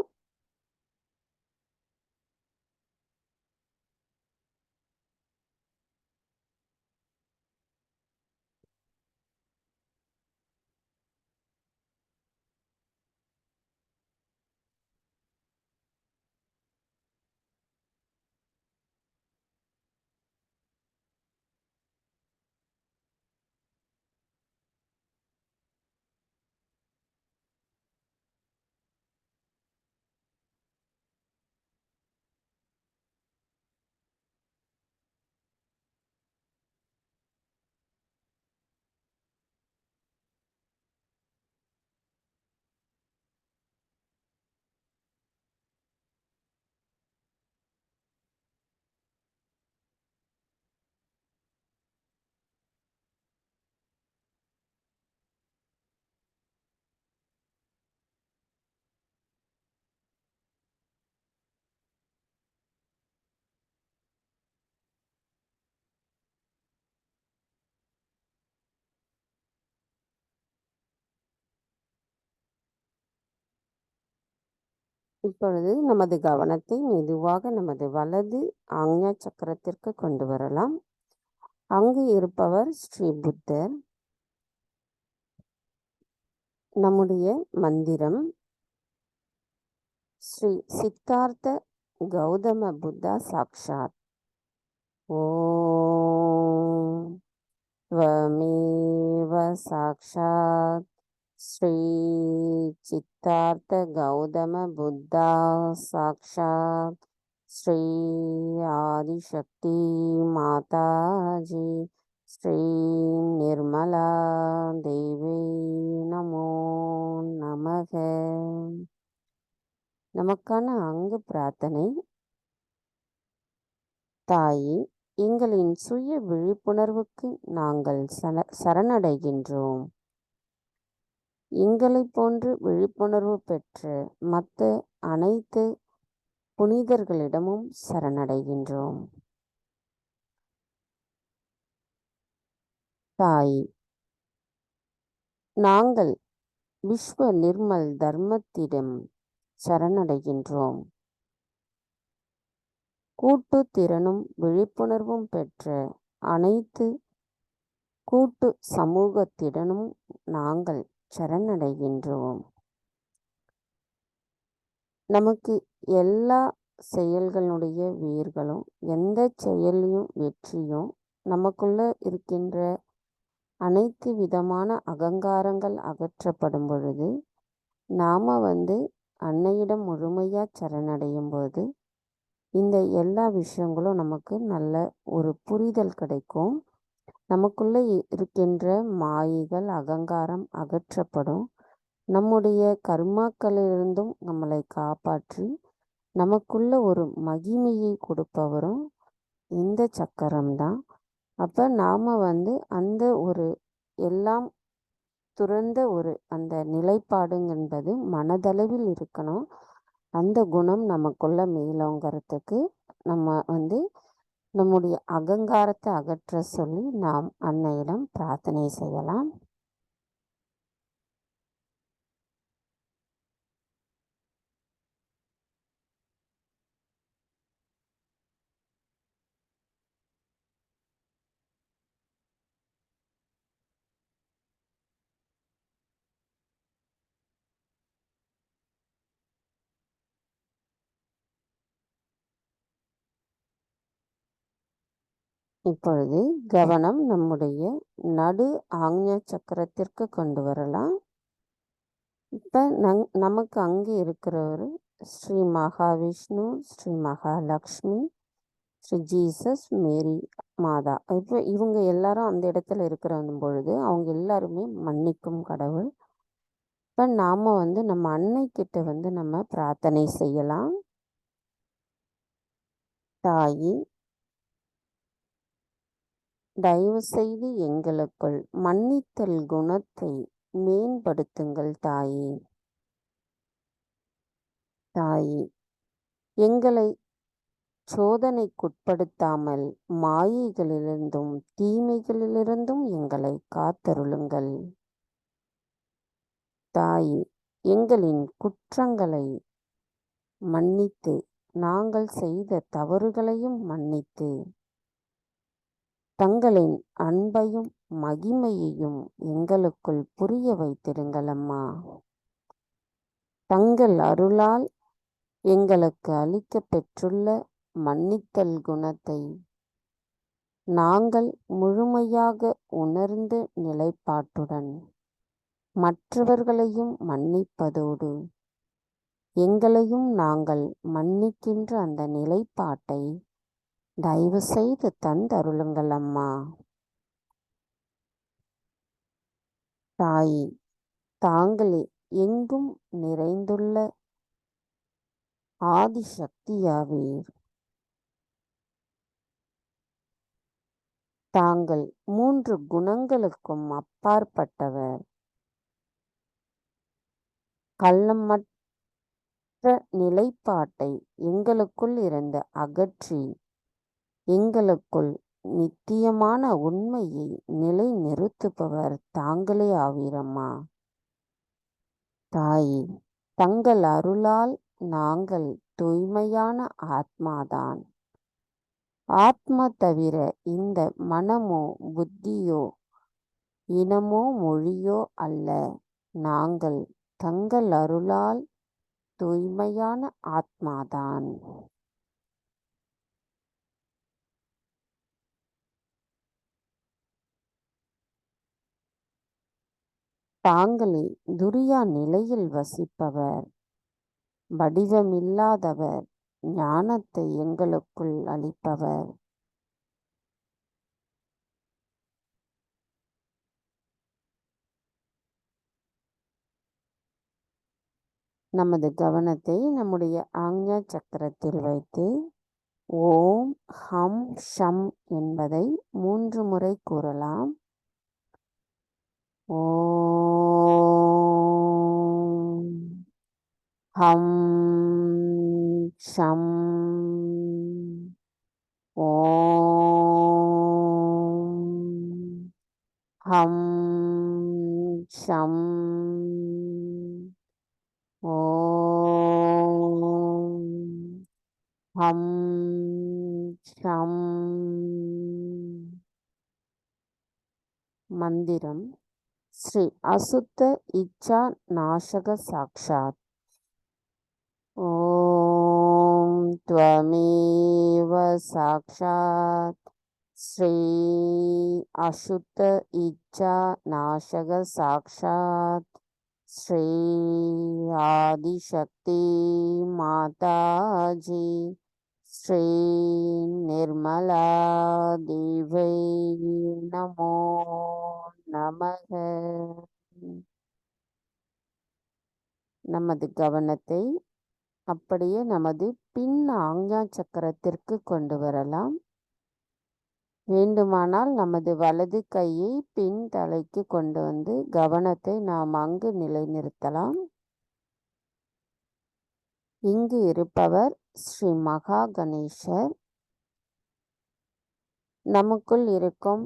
Speaker 1: இப்பொழுது நமது கவனத்தை மெதுவாக நமது வலது ஆக்ஞா சக்கரத்திற்கு கொண்டு வரலாம். அங்கு இருப்பவர் ஸ்ரீ புத்தர். நம்முடைய மந்திரம் ஸ்ரீ சித்தார்த்த கௌதம புத்தா சாக்ஷாத். ஓம் त्वमेव साक्षात् श्री चित्तार्थ गौतम बुद्धा साक्षात् श्री आदिशक्ति माताजी श्री निर्मला देवी நமோ நமக. நமக்கான அங்கு பிரார்த்தனை. தாயே, எங்களின் சுய விழிப்புணர்வுக்கு நாங்கள் சரணடைகின்றோம். எங்களை போன்று விழிப்புணர்வு பெற்ற மற்ற அனைத்து புனிதர்களிடமும் சரணடைகின்றோம். தாய், நாங்கள் விஸ்வ நிர்மல் தர்மத்திடம் சரணடைகின்றோம். கூட்டு திறனும் விழிப்புணர்வும் பெற்ற அனைத்து கூட்டு சமூகத்திடனும் நாங்கள் சரணடைகின்றோம். நமக்கு எல்லா செயல்களுடைய வேர்களும் எந்த செயலையும் வெற்றியும் நமக்குள்ள இருக்கின்ற அனைத்து விதமான அகங்காரங்கள் அகற்றப்படும் பொழுது நாம் அன்னையிடம் முழுமையாக சரணடையும் போது இந்த எல்லா விஷயங்களும் நமக்கு நல்ல ஒரு புரிதல் கிடைக்கும். நமக்குள்ளே இருக்கின்ற மாயைகள் அகங்காரம் அகற்றப்படும். நம்முடைய கர்மாக்களிலிருந்தும் நம்மளை காப்பாற்றி நமக்குள்ள ஒரு மகிமையை கொடுப்பவரும் இந்த சக்கரம்தான். அப்போ நாம் அந்த ஒரு எல்லாம் துறந்த ஒரு அந்த நிலைப்பாடு என்பது மனதளவில் இருக்கணும். அந்த குணம் நமக்குள்ள மேலோங்கிறதுக்கு நம்ம நம்முடைய அகங்காரத்தை அகற்ற சொல்லி நாம் அன்னையிடம் பிரார்த்தனை செய்யலாம். இப்பொழுது கவனம் நம்முடைய நடு ஆக்ஞா சக்கரத்திற்கு கொண்டு வரலாம். இப்போ நமக்கு அங்கே இருக்கிறவர் ஸ்ரீ மகாவிஷ்ணு, ஸ்ரீ மகாலட்சுமி, ஸ்ரீ ஜீசஸ், மேரி மாதா. இப்போ இவங்க எல்லாரும் அந்த இடத்துல இருக்கிற பொழுது அவங்க எல்லாருமே மன்னிக்கும் கடவுள். இப்போ நாம் நம்ம அன்னைக்கிட்ட நம்ம பிரார்த்தனை செய்யலாம். தாயி, தயவு செய்து எங்களுக்குள் மன்னித்தல் குணத்தை மேம்படுத்துங்கள் தாயே. தாயே, எங்களை சோதனைக்குட்படுத்தாமல் மாயைகளிலிருந்தும் தீமைகளிலிருந்தும் எங்களை காத்தருளுங்கள். தாயே, எங்களின் குற்றங்களை மன்னித்து நாங்கள் செய்த தவறுகளையும் மன்னித்து தங்களின் அன்பையும் மகிமையையும் எங்களுக்குள் புரிய வைத்திருங்கள் அம்மா. தங்கள் அருளால் எங்களுக்கு அளிக்க பெற்றுள்ள மன்னித்தல் குணத்தை நாங்கள் முழுமையாக உணர்ந்து நிலைப்பாட்டுடன் மற்றவர்களையும் மன்னிப்பதோடு எங்களையும் நாங்கள் மன்னிக்கின்ற அந்த நிலைப்பாட்டை தயவு செய்து தந்தருளுங்கள் அம்மா. தாயே, தாங்களே எங்கும் நிறைந்துள்ள ஆதிசக்தியாவீர். தாங்கள் 3 குணங்களுக்கும் அப்பாற்பட்டவர். கள்ளமற்ற நிலைப்பாட்டை எங்களுக்குள் இருந்து அகற்றி எங்களுக்குள் நித்தியமான உண்மையை நிலை நிறுத்துபவர் தாங்களே ஆவீரம்மா. தாயே, தங்கள் அருளால் நாங்கள் தூய்மையான ஆத்மாதான். ஆத்மா தவிர இந்த மனமோ புத்தியோ இனமோ மொழியோ அல்ல. நாங்கள் தங்கள் அருளால் தூய்மையான ஆத்மாதான். தாங்களே துரியா நிலையில் வசிப்பவர், வடிவமில்லாதவர், ஞானத்தை எங்களுக்குள் அளிப்பவர். நமது கவனத்தை நம்முடைய ஆக்ஞா சக்கரத்தில் வைத்து ஓம் ஹம் ஷம் என்பதை 3 முறை கூறலாம். ஓம் ஹம் ஷம். ஓம் ஹம் ஷம். ஓம் ஹம் ஷம். மந்திரம் ஸ்ரீ அசுத்த இச்சா நாசக சாக்ஷாத். ஓம் த்வமேவ சாக்ஷாத் ஸ்ரீ அசுத்த இச்சா நாசக சாக்ஷாத் ஸ்ரீ ஆதிசக்தி மாதாஜி ஸ்ரீ நிர்மலா தேவை நமோ நமக. நமது கவனத்தை அப்படியே நமது பின் ஆக்ஞா சக்கரத்திற்கு கொண்டு வரலாம். வேண்டுமானால் நமது வலது கையை பின் தலைக்கு கொண்டு வந்து கவனத்தை நாம் அங்கு நிலைநிறுத்தலாம். இங்கு இருப்பவர் ஸ்ரீ மகா கணேசர். நமக்குள் இருக்கும்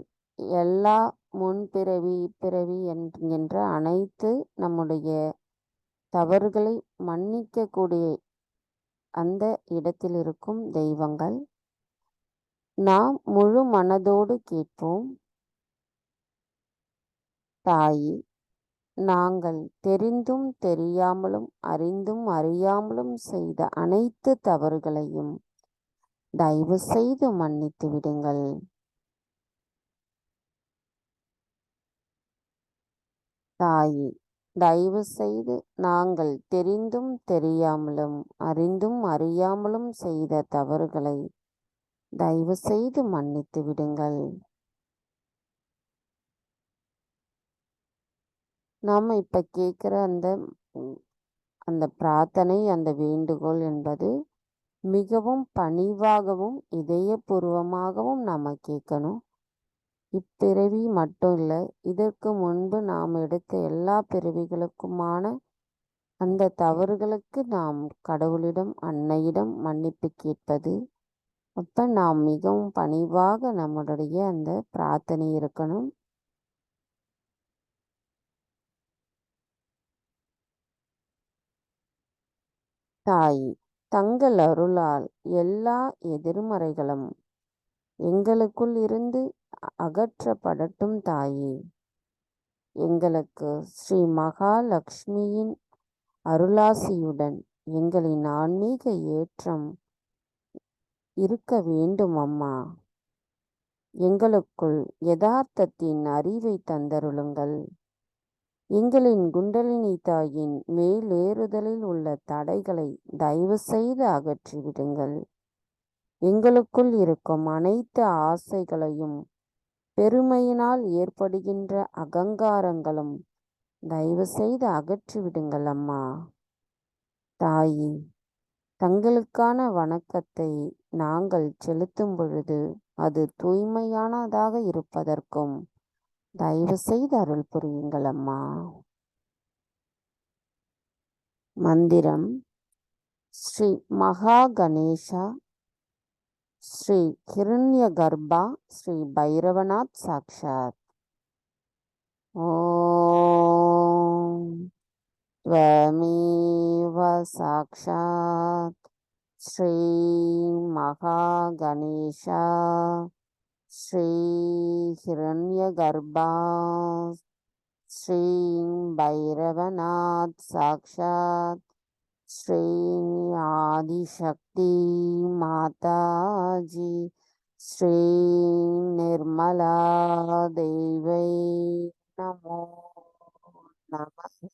Speaker 1: எல்லா முன்பிறவி இப்பிறவி என்கின்ற அனைத்து நம்முடைய தவறுகளை மன்னிக்கக்கூடிய அந்த இடத்தில் இருக்கும் தெய்வங்கள். நாம் முழு மனதோடு கேட்போம். தாயே, நாங்கள் தெரிந்தும் தெரியாமலும் அறிந்தும் அறியாமலும் செய்த அனைத்து தவறுகளையும் தயவு செய்து மன்னித்து விடுங்கள். தாயே, தயவு செய்து நாங்கள் தெரிந்தும் தெரியாமலும் அறிந்தும் அறியாமலும் செய்த தவறுகளை தயவு செய்து மன்னித்து விடுங்கள். நாம் இப்போ கேட்குற அந்த பிரார்த்தனை, அந்த வேண்டுகோள் என்பது மிகவும் பணிவாகவும் இதயபூர்வமாகவும் நாம் கேட்கணும். இப்பிறவி மட்டும் இல்லை, இதற்கு முன்பு நாம் எடுத்த எல்லா பிறவிகளுக்குமான அந்த தவறுகளுக்கு நாம் கடவுளிடம் அன்னையிடம் மன்னிப்பு கேட்பது. அப்போ நாம் மிகவும் பணிவாக நம்மளுடைய அந்த பிரார்த்தனை இருக்கணும். தாய், தங்கள் அருளால் எல்லா எதிர்மறைகளும் எங்களுக்குள் இருந்து அகற்றப்படட்டும். தாயே, எங்களுக்கு ஸ்ரீ மகாலட்சுமியின் அருளாசியுடன் எங்களின் ஆன்மீக ஏற்றம் இருக்க வேண்டும். அம்மா, எங்களுக்குள் யதார்த்தத்தின் அறிவை தந்தருளுங்கள். எங்களின் குண்டலினி தாயின் மேலேறுதலில் உள்ள தடைகளை தயவு செய்து அகற்றிவிடுங்கள். எங்களுக்குள் இருக்கும் அனைத்து ஆசைகளையும் பெருமையினால் ஏற்படுகின்ற அகங்காரங்களும் தயவு செய்து அகற்றிவிடுங்கள். அம்மா தாயே, தங்களுக்கான வணக்கத்தை நாங்கள் செலுத்தும் பொழுது அது தூய்மையானதாக இருப்பதற்கும் தயவு செய்து அருள் புரியுங்கள். அம்மா. மந்திரம் ஸ்ரீ மகா கணேசா ஸ்ரீ ஹிரண்ய கர்ப்பா ஸ்ரீ பைரவநாத் சாக்ஷாத். ஓம் त्वमेव साक्षात् श्री महागणेश श्री हिरण्यगर्भा श्री भैरवनाथ साक्षात् श्री आदिशक्ति माता जी श्री निर्मला देवी नमो नमः.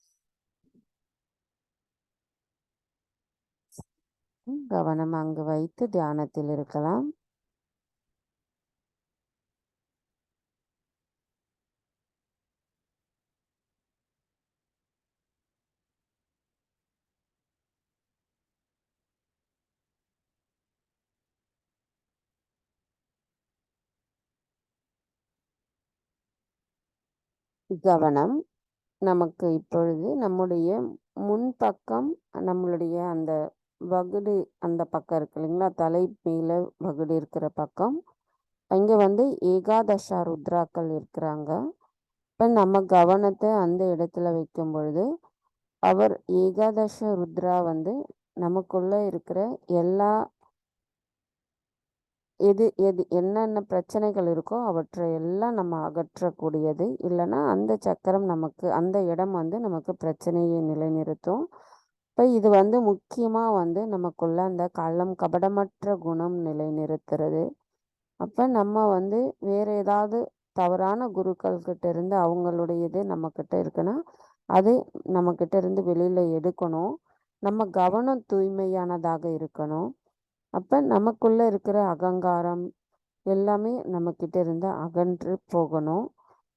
Speaker 1: கவனம் அங்கு வைத்து தியானத்தில் இருக்கலாம். கவனம் நமக்கு இப்பொழுது நம்முடைய முன்பக்கம், நம்மளுடைய அந்த வகுடு அந்த பக்கம் இருக்கு இல்லைங்களா, தலை மேலே வகுடு இருக்கிற பக்கம், அங்கே ஏகாதசா ருத்ராக்கள் இருக்கிறாங்க. இப்போ நம்ம கவனத்தை அந்த இடத்துல வைக்கும் பொழுது அவர் ஏகாதச ருத்ரா நமக்குள்ள இருக்கிற எல்லா என்னென்ன பிரச்சனைகள் இருக்கோ அவற்றை எல்லாம் நம்ம அகற்றக்கூடியது. இல்லைன்னா அந்த சக்கரம் நமக்கு அந்த இடம் நமக்கு பிரச்சனையை நிலைநிறுத்தும். இப்போ இது முக்கியமாக நமக்குள்ள அந்த கள்ளம் கபடமற்ற குணம் நிலைநிறுத்துறது. அப்போ நம்ம வேறு ஏதாவது தவறான குருக்கள்கிட்ட இருந்து அவங்களுடைய இது நம்மக்கிட்ட இருக்குன்னா அது நம்மக்கிட்ட இருந்து வெளியில் எடுக்கணும். நம்ம கவனம் தூய்மையானதாக இருக்கணும். அப்போ நமக்குள்ளே இருக்கிற அகங்காரம் எல்லாமே நம்மக்கிட்ட இருந்து அகன்று போகணும்.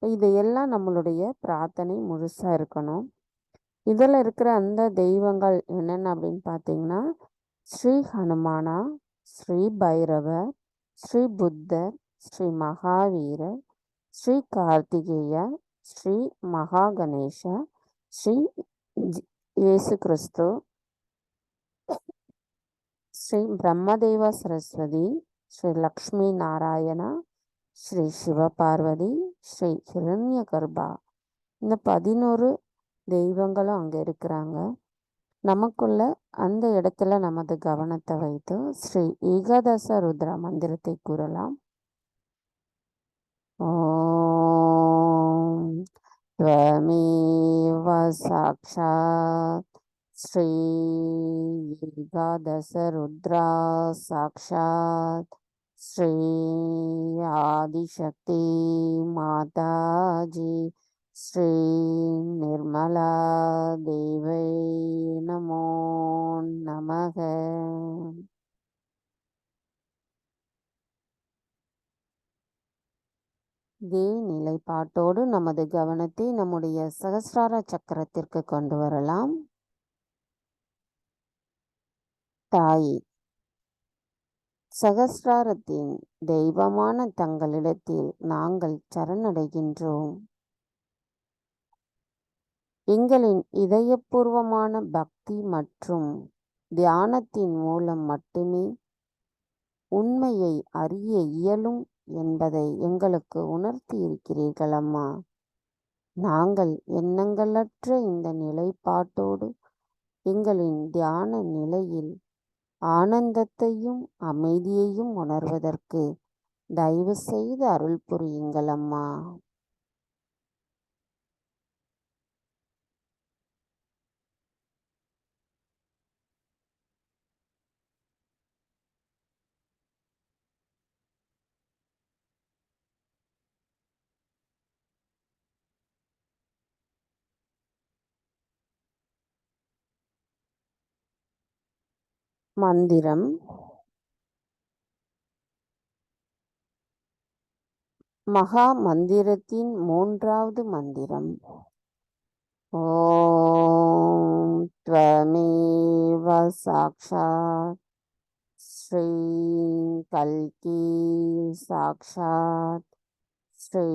Speaker 1: இதையெல்லாம் நம்மளுடைய பிரார்த்தனை முழுசாக இருக்கணும். இதில் இருக்கிற அந்த தெய்வங்கள் என்னென்ன அப்படின்னு பார்த்தீங்கன்னா, ஸ்ரீ ஹனுமானா, ஸ்ரீ பைரவர், ஸ்ரீ புத்தர், ஸ்ரீ மகாவீரர், ஸ்ரீ கார்த்திகேயர், ஸ்ரீ மகா கணேசா, ஸ்ரீ இயேசு கிறிஸ்து, ஸ்ரீ பிரம்மதேவ சரஸ்வதி, ஸ்ரீ லக்ஷ்மி நாராயணா, ஸ்ரீ சிவபார்வதி, ஸ்ரீ ஹிரண்ய கர்ப்பா, இந்த 11 தெய்வங்களும் அங்கே இருக்கிறாங்க. நமக்குள்ள அந்த இடத்துல நமது கவனத்தை வைத்து ஸ்ரீ ஏகாதச ருத்ரா மந்திரத்தை கூறலாம். ஓம் त्वमेव साक्षात् श्री एकादश रुद्रा साक्षात् श्री आदिशक्ति माता जी श्री निर्मला देवी नमो नमः. இதே நிலைப்பாட்டோடு நமது கவனத்தை நம்முடைய சகஸ்ரார சக்கரத்திற்கு கொண்டு வரலாம். தாயே, சகஸ்ராரத்தின் தெய்வமான தங்களிடத்தில் நாங்கள் சரணடைகின்றோம். எங்களின் இதயபூர்வமான பக்தி மற்றும் தியானத்தின் மூலம் மட்டுமே உண்மையை அறிய இயலும் என்பதை எங்களுக்கு உணர்த்தி இருக்கிறீர்கள் அம்மா. நாங்கள் எண்ணங்களற்ற இந்த நிலைப்பாட்டோடு எங்களின் தியான நிலையில் ஆனந்தத்தையும் அமைதியையும் உணர்வதற்கு தயவு செய்து அருள் புரியுங்கள் அம்மா. மந்திரம். மகா மந்திரத்தின் 3வது மந்திரம். ஓம் த்வமேவ சாக்ஷாத் ஸ்ரீ கல்கி சாக்ஷாத் ஸ்ரீ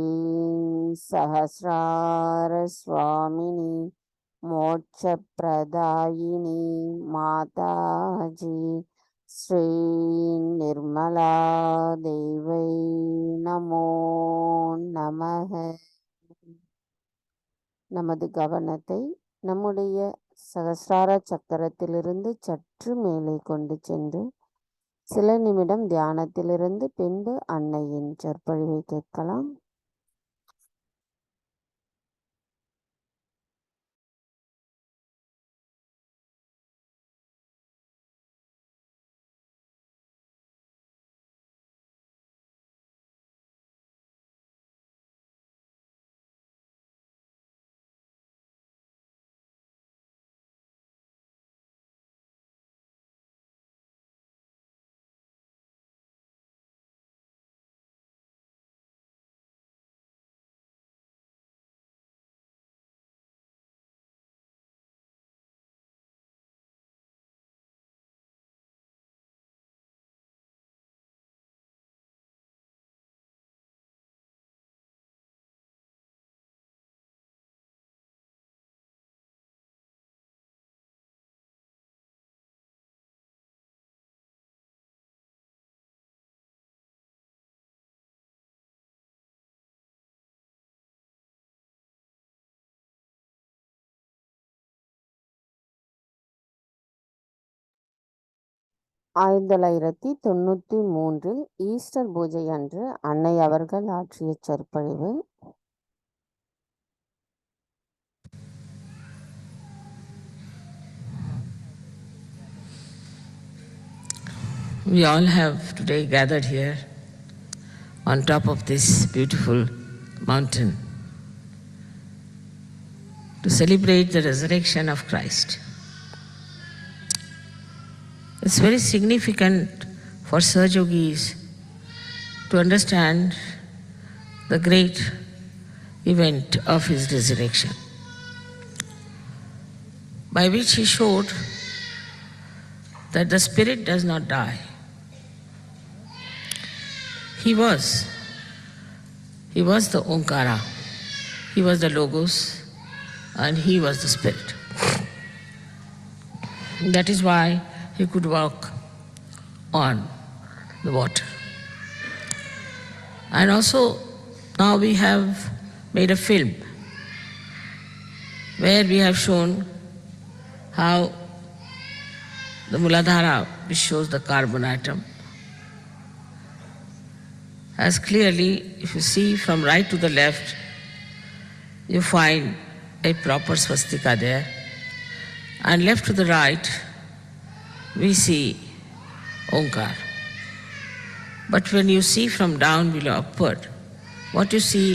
Speaker 1: சஹஸ்ரார சுவாமினி மோட்சப்பிரதாயினி மாதாஜி ஸ்ரீ நிர்மலா தேவை நமோ நமக. நமது கவனத்தை நம்முடைய சகசிரார சக்கரத்திலிருந்து சற்று மேலே கொண்டு சென்று சில நிமிடம் தியானத்திலிருந்து பின்பு அன்னையின் சொற்பொழிவை கேட்கலாம். ஆயிரத்தி 1993 ஈஸ்டர் பூஜை அன்று அன்னை அவர்கள் ஆற்றிய சொற்பொழிவு.
Speaker 3: We all have today gathered here on top of this beautiful mountain to celebrate the resurrection of Christ. It's very significant for Sahajogis to understand the great event of his resurrection, by which he showed that the spirit does not die. He was the Omkara, he was the Logos, and he was the spirit. That is why he could walk on the water. And also now we have made a film where we have shown how the Muladhara, which shows the carbon atom, as clearly, if you see from right to the left, you find a proper swastika there, and left to the right, we see Omkar. But when you see from down below upward, what you see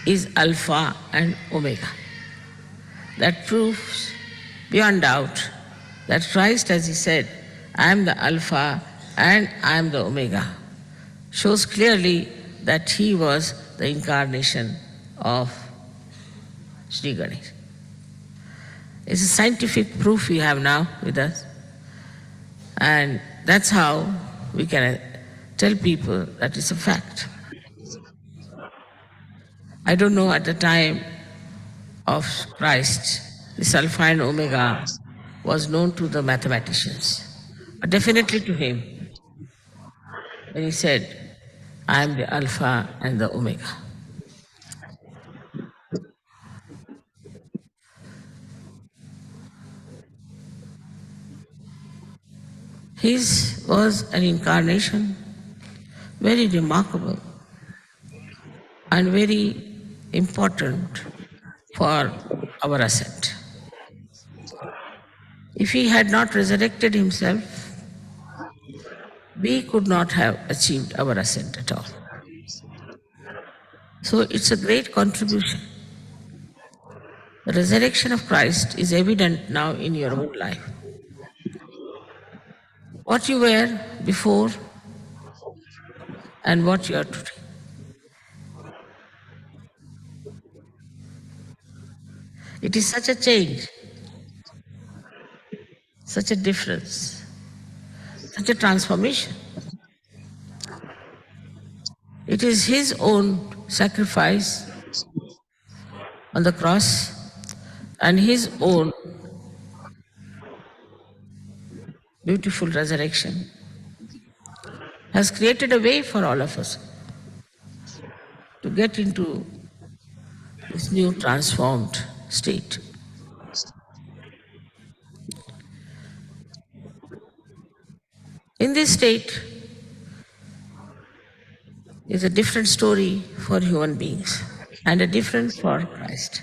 Speaker 3: is Alpha and Omega. That proves beyond doubt that Christ, as he said, I am the Alpha and I am the Omega, shows clearly that he was the incarnation of Sri Ganesh. It's a scientific proof we have now with us, and that's how we can tell people that it's a fact. I don't know at the time of Christ, this Alpha and Omega was known to the mathematicians, but definitely to him, when he said, I am the Alpha and the Omega. His was an incarnation, very remarkable and very important for our ascent. If he had not resurrected himself, we could not have achieved our ascent at all. So it's a great contribution. The resurrection of Christ is evident now in your own life. What you were before and what you are today. It is such a change, such a difference, such a transformation. It is his own sacrifice on the cross and his own beautiful resurrection has created a way for all of us to get into this new transformed state. In this state is a different story for human beings and a different for Christ.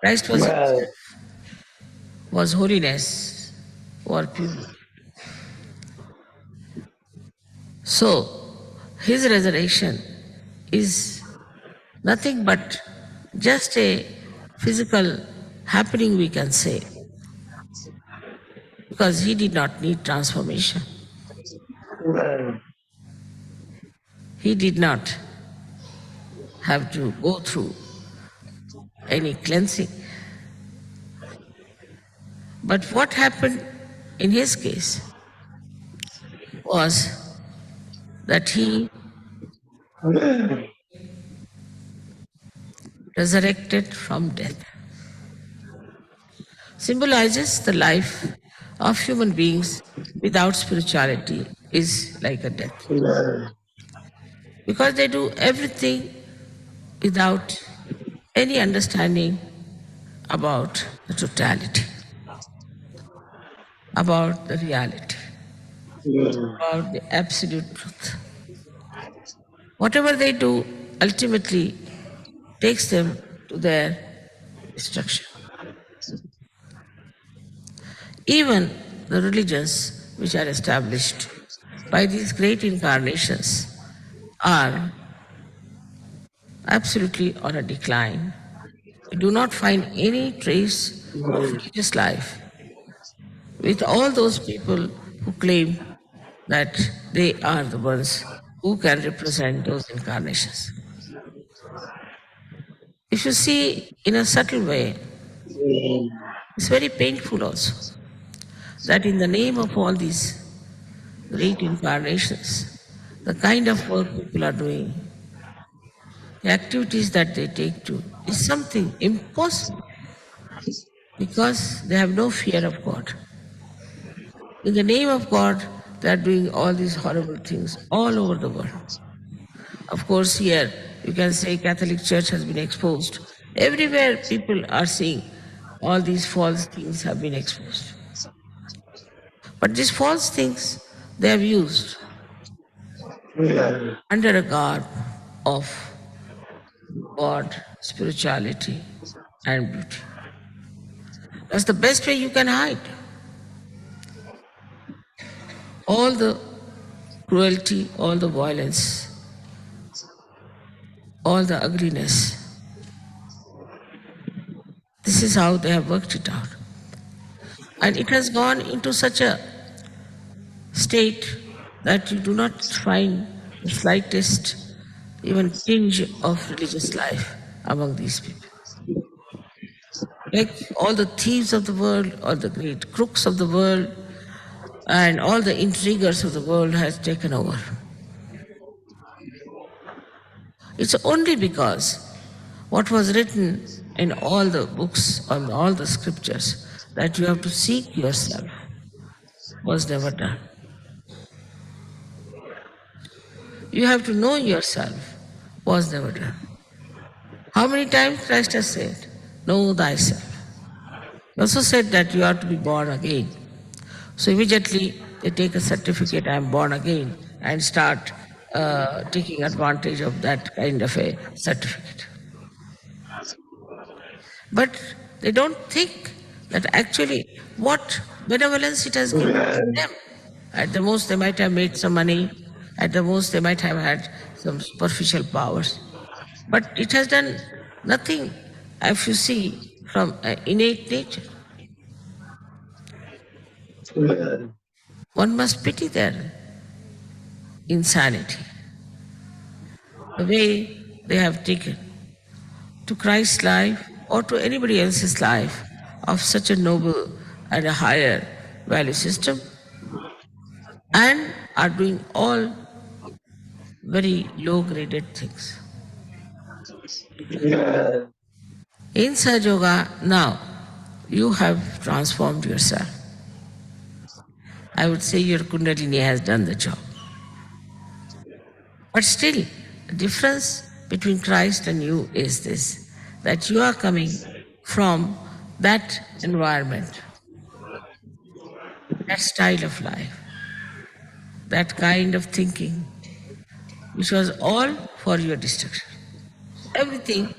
Speaker 3: Christ was holiness or purity. So his resurrection is nothing but just a physical happening, we can say, because he did not need transformation. He did not have to go through any cleansing. But what happened in his case was that he resurrected from death. Symbolizes the life of human beings without spirituality is like a death. Because they do everything without any understanding about the totality, about the reality, about the absolute truth. Whatever they do ultimately takes them to their destruction. Even the religions which are established by these great incarnations are absolutely on a decline. We do not find any trace of religious life with all those people who claim that they are the ones who can represent those incarnations. If you see in a subtle way, it's very painful also that in the name of all these great incarnations, the kind of work people are doing, the activities that they take to, is something impossible because they have no fear of God. In the name of God, they are doing all these horrible things all over the world. Of course, here you can say Catholic Church has been exposed. Everywhere people are seeing all these false things have been exposed. But these false things they have used under a garb of God, spirituality, and beauty. That's the best way you can hide all the cruelty, all the violence, all the ugliness. This is how they have worked it out. And it has gone into such a state that you do not find the slightest even tinge of religious life among these people. Like all the thieves of the world, all the great crooks of the world, and all the intriguers of the world has taken over. It's only because what was written in all the books, on all the scriptures, that you have to seek yourself, was never done. You have to know yourself, was never done. How many times Christ has said, know thyself. He also said that you have to be born again. So immediately they take a certificate, I am born again, and start taking advantage of that kind of a certificate. But they don't think that actually what benevolence it has given them. At the most they might have made some money, at the most they might have had some superficial powers. But it has done nothing, if you see, from innate nature. One must pity their insanity, the way they have taken to Christ's life or to anybody else's life of such a noble and a higher value system, and are doing all very low-graded things. In Sahaj Yoga, now you have transformed yourself. I would say your Kundalini has done the job. But still, the difference between Christ and you is this, that you are coming from that environment, that style of life. that kind of thinking, which was all for your destruction. Everything,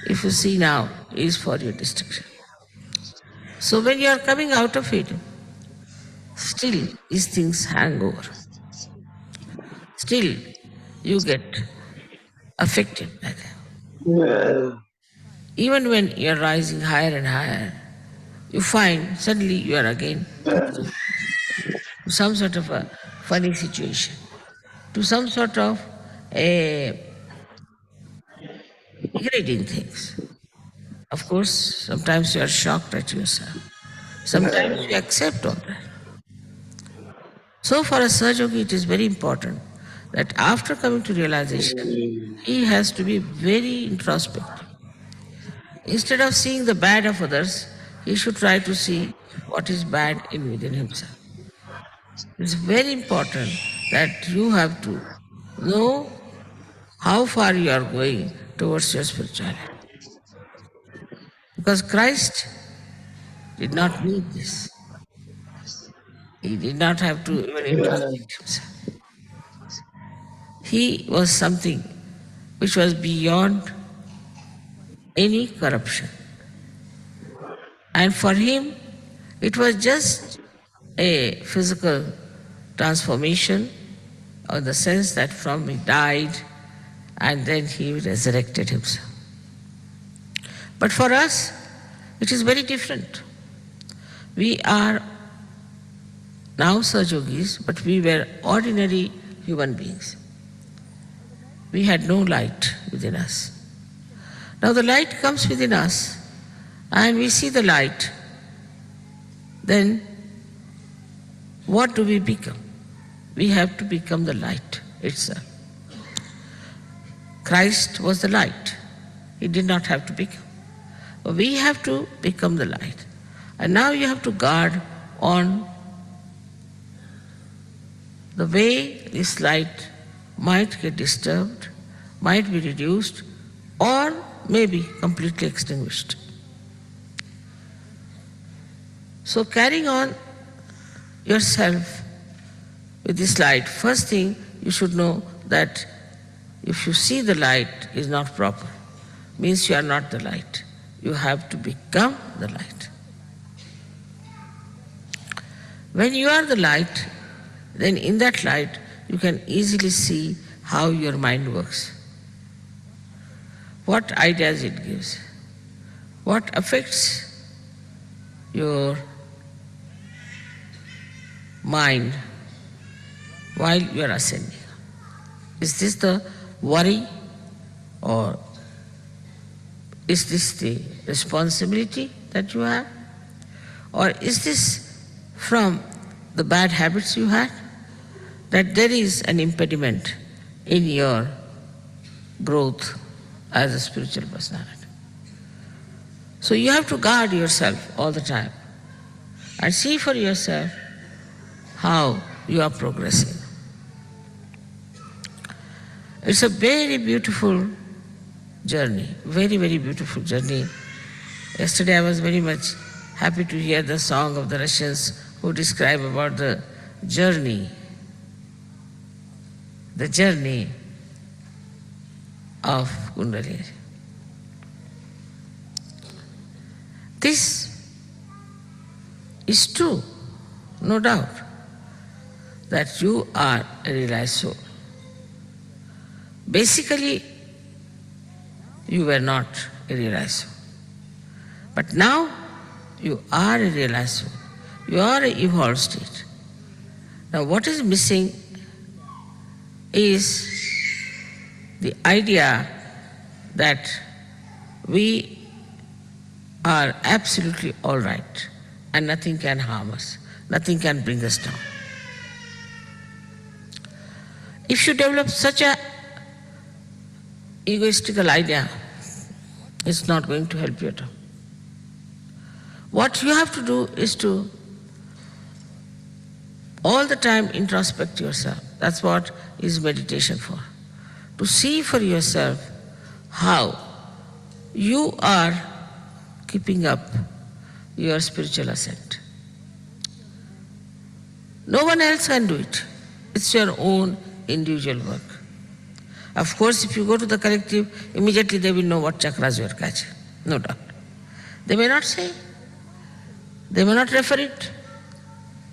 Speaker 3: if you see now, is for your destruction. So when you are coming out of it, still these things hang over. Still you get affected by them. Even when you are rising higher and higher, you find suddenly you are again put to some sort of a funny situation, to some sort of a degrading things. Of course, sometimes you are shocked at yourself. Sometimes you accept all that. So for a Sahajogi, it is very important that after coming to realization, he has to be very introspective. Instead of seeing the bad of others, he should try to see what is bad in within himself. It's very important that you have to know how far you are going towards your spirituality. Because Christ did not need this. He did not have to even introspect himself. He was something which was beyond any corruption. And for him, it was just a physical transformation, in the sense that from he died and then he resurrected himself. But for us, it is very different. We are now Sahajogis, but we were ordinary human beings. We had no light within us. Now the light comes within us and we see the light. Then what do we become? We have to become the light itself. Christ was the light. He did not have to become. But we have to become the light. And now you have to guard on the way this light might get disturbed, might be reduced, or maybe completely extinguished. So carrying on yourself with this light, first thing you should know that if you see the light is not proper, means you are not the light. You have to become the light. When you are the light, then in that light you can easily see how your mind works, what ideas it gives, what affects your mind while you are ascending. Is this the worry, or is this the responsibility that you have, or is this from the bad habits you had, that there is an impediment in your growth as a spiritual personality? So you have to guard yourself all the time and see for yourself how you are progressing. It's a very beautiful journey, very, very beautiful journey. Yesterday I was very much happy to hear the song of the Russians who describe about the journey of Kundalini. This is true, no doubt, that you are a realized soul. Basically, you were not a realized soul. But now you are a realized soul. You are an evolved state. Now what is missing is the idea that we are absolutely all right and nothing can harm us, nothing can bring us down. If you develop such a egoistical idea, it's not going to help you at all. What you have to do is to all the time introspect yourself. That's what is meditation for. To see for yourself how you are keeping up your spiritual ascent. No one else can do it. It's your own individual work. Of course, if you go to the collective, immediately they will know what chakras you are catching, no doubt. They may not say, they may not refer it,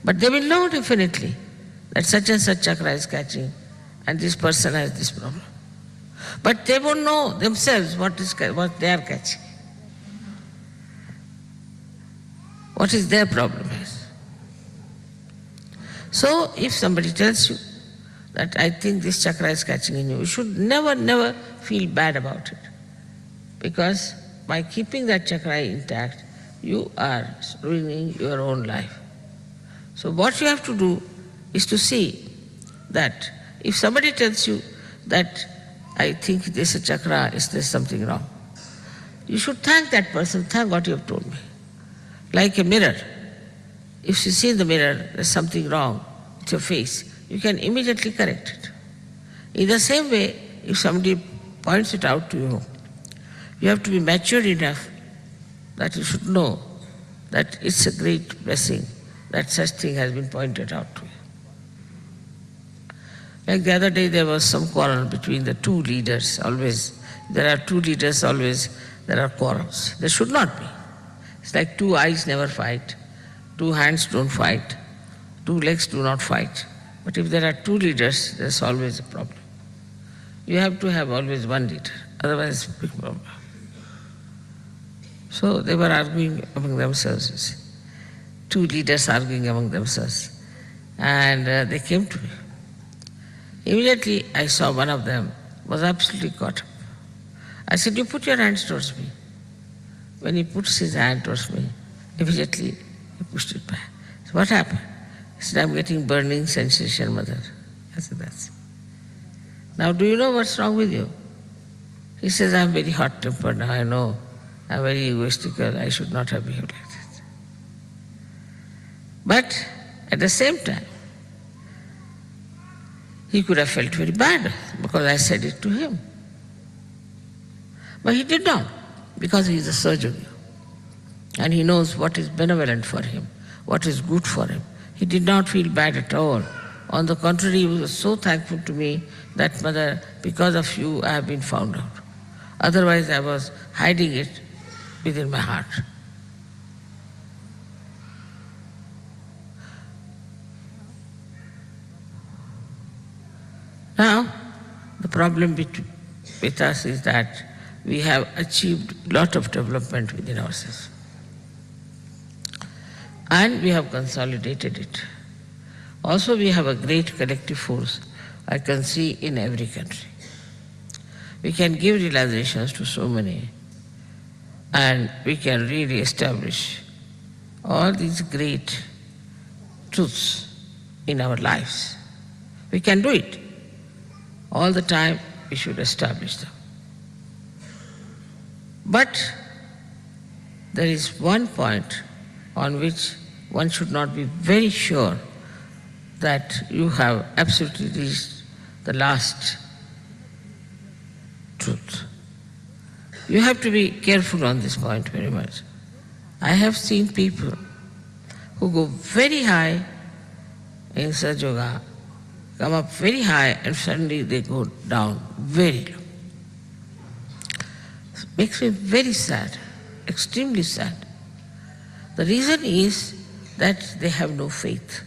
Speaker 3: but they will know definitely that such and such chakra is catching and this person has this problem. But they won't know themselves what they are catching. What is their problem is. So if somebody tells you that I think this chakra is catching in you, you should never feel bad about it. Because by keeping that chakra intact, you are ruining your own life. So what you have to do is to see that if somebody tells you that I think this chakra, is there something wrong? You should thank that person, thank what you have told me. Like a mirror. If you see in the mirror there's something wrong with your face, you can immediately correct it. In the same way, if somebody points it out to you, you have to be mature enough that you should know that it's a great blessing that such thing has been pointed out to you. Like the other day there was some quarrel between the two leaders. Always, there are two leaders, always there are quarrels. There should not be. It's like two eyes never fight, two hands don't fight, two legs do not fight. But if there are two leaders, there's always a problem. You have to have always one leader, otherwise it's a big problem. So they were arguing among themselves, you see. Two leaders arguing among themselves. And they came to me. Immediately I saw one of them was absolutely caught up. I said, you put your hands towards me. When he puts his hand towards me, immediately he pushed it back. So what happened? He said, I'm getting burning sensation, mother. I said, that's it. Now do you know what's wrong with you? He says, I'm very hot-tempered now, I know. I'm very egoistical, I should not have behaved like that. But at the same time, he could have felt very bad because I said it to him. But he did not, because he is a surgeon. And he knows what is benevolent for him, what is good for him. He did not feel bad at all. On the contrary, he was so thankful to me that, mother, because of you I have been found out. Otherwise I was hiding it within my heart. Now, the problem with us is that we have achieved a lot of development within ourselves. And we have consolidated it. Also, we have a great collective force I can see in every country. We can give realizations to so many, and we can really establish all these great truths in our lives. We can do it. All the time we should establish them. But there is one point on which one should not be very sure that you have absolutely reached the last truth. You have to be careful on this point very much. I have seen people who go very high in Sahaja Yoga, come up very high and suddenly they go down very low. It makes me very sad, extremely sad. The reason is that they have no faith.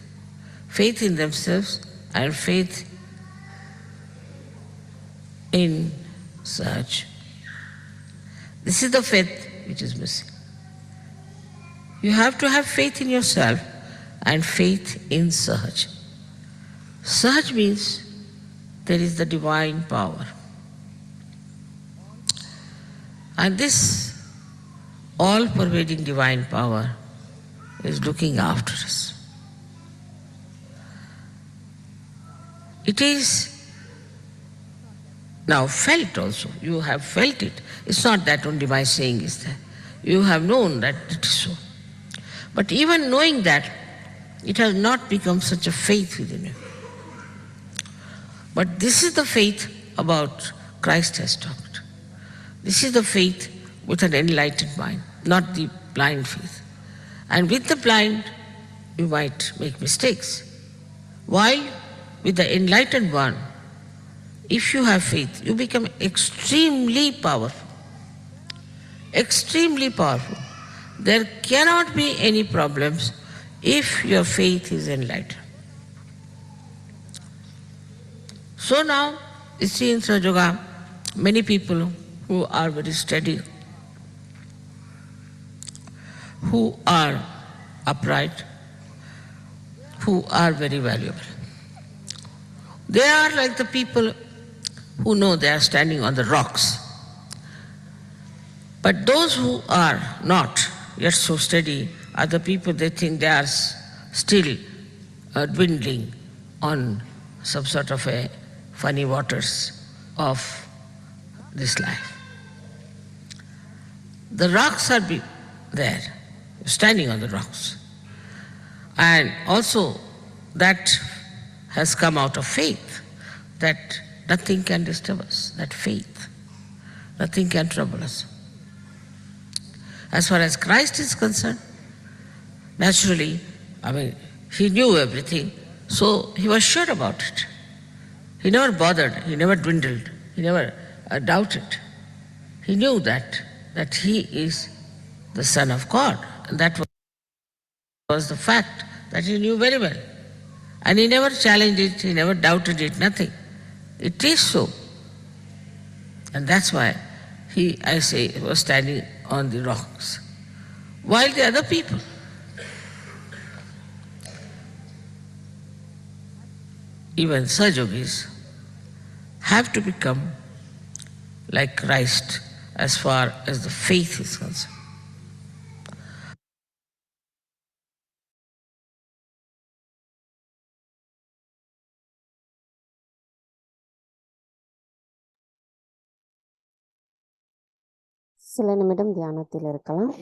Speaker 3: Faith in themselves and faith in Sahaj. This is the faith which is missing. You have to have faith in yourself and faith in Sahaj. Sahaj means there is the divine power. And this all-pervading divine power is looking after us. It is now felt also. You have felt it. It's not that only my saying is there. You have known that it is so. But even knowing that, it has not become such a faith within you. But this is the faith about Christ has talked. This is the faith with an enlightened mind, not the blind faith. And with the blind, you might make mistakes. While with the enlightened one, if you have faith, you become extremely powerful. Extremely powerful. There cannot be any problems if your faith is enlightened. So now, you see in Sahaja Yoga, many people who are very steady, who are upright, who are very valuable. They are like the people who know they are standing on the rocks. But those who are not yet so steady are the people they think they are still dwindling on some sort of a funny waters of this life. The rocks are there, standing on the rocks. And also that has come out of faith, that nothing can disturb us, that faith, nothing can trouble us. As far as Christ is concerned, naturally, he knew everything, so he was sure about it. He never bothered, he never dwindled, he never doubted. He knew that he is the Son of God. And that was the fact that he knew very well. And he never challenged it, he never doubted it, nothing. It is so. And that's why he, I say, was standing on the rocks. While the other people, even Sahajogis, have to become like Christ as far as the faith is concerned.
Speaker 1: சில நிமிடம் தியானத்தில் இருக்கலாம்.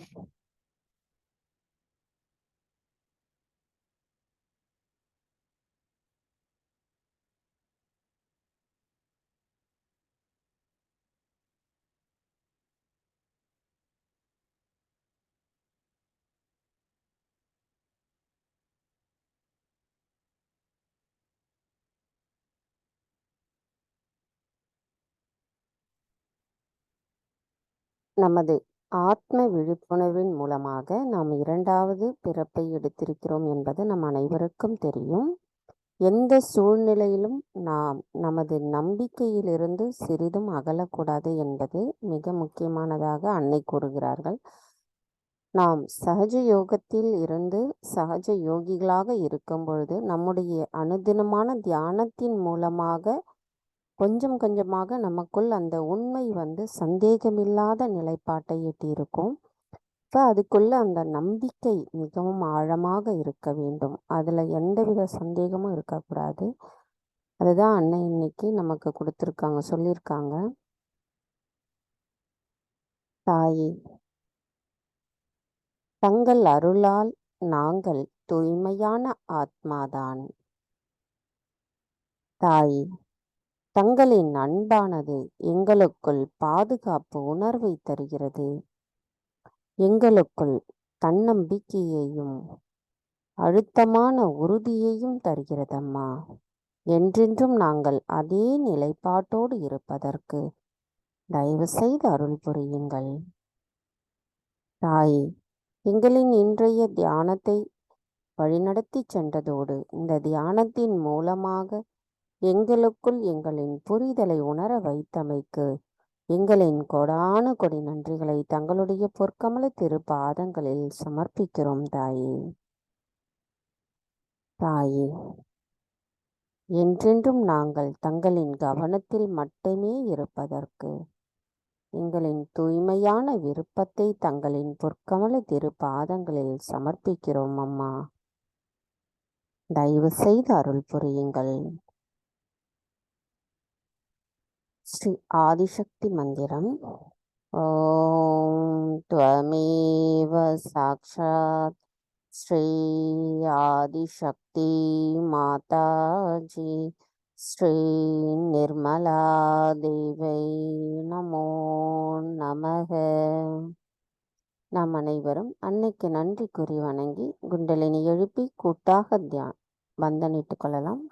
Speaker 1: நமது ஆத்ம விழிப்புணர்வின் மூலமாக நாம் 2வது பிறப்பை எடுத்திருக்கிறோம் என்பது நம் அனைவருக்கும் தெரியும். எந்த சூழ்நிலையிலும் நாம் நமது நம்பிக்கையிலிருந்து சிறிதும் அகலக்கூடாது என்பது மிக முக்கியமானதாக அன்னை கூறுகிறார்கள். நாம் சகஜ யோகத்தில் இருந்து சகஜ யோகிகளாக இருக்கும் பொழுது நம்முடைய அனுதினமான தியானத்தின் மூலமாக கொஞ்சம் கொஞ்சமாக நமக்குள் அந்த உண்மை சந்தேகமில்லாத நிலைப்பாட்டை எட்டியிருக்கும். இப்போ அதுக்குள்ள அந்த நம்பிக்கை மிகவும் ஆழமாக இருக்க வேண்டும். அதில் எந்தவித சந்தேகமும் இருக்கக்கூடாது. அதுதான் அன்னை இன்னைக்கு நமக்கு கொடுத்துருக்காங்க, சொல்லியிருக்காங்க. தாயே, தங்கள் அருளால் நாங்கள் தூய்மையான ஆத்மாதான். தாயே, தங்களின் அன்பானது எங்களுக்குள் பாதுகாப்பு உணர்வை தருகிறது. எங்களுக்குள் தன்னம்பிக்கையையும் அழுத்தமான உறுதியையும் தருகிறதம்மா. என்றென்றும் நாங்கள் அதே நிலைப்பாட்டோடு இருப்பதற்கு தயவு செய்து அருள் புரியுங்கள். தாயே, எங்களின் இன்றைய தியானத்தை வழிநடத்தி சென்றதோடு இந்த தியானத்தின் மூலமாக எங்களுக்குள் எங்களின் புரிதலை உணர வைத்தமைக்கு எங்களின் கொடான கொடி நன்றிகளை தங்களுடைய பொற்கமல திருப்பாதங்களில் சமர்ப்பிக்கிறோம் தாயே. தாயே, என்றென்றும் நாங்கள் தங்களின் கவனத்தில் மட்டுமே இருப்பதற்கு எங்களின் தூய்மையான விருப்பத்தை தங்களின் பொற்கமல திருப்பாதங்களில் சமர்ப்பிக்கிறோம் அம்மா. தயவு செய்து அருள் புரியுங்கள். ஸ்ரீ ஆதிசக்தி மந்திரம். ஓம் த்வமேவ சாக்ஷாத் ஸ்ரீ ஆதிசக்தி மாதாஜி ஸ்ரீ நிர்மலா தேவை நமோ நமக. நாம் அனைவரும் அன்னைக்கு நன்றி கூறி வணங்கி குண்டலினி எழுப்பி கூட்டாக வந்தனிட்டு கொள்ளலாம்.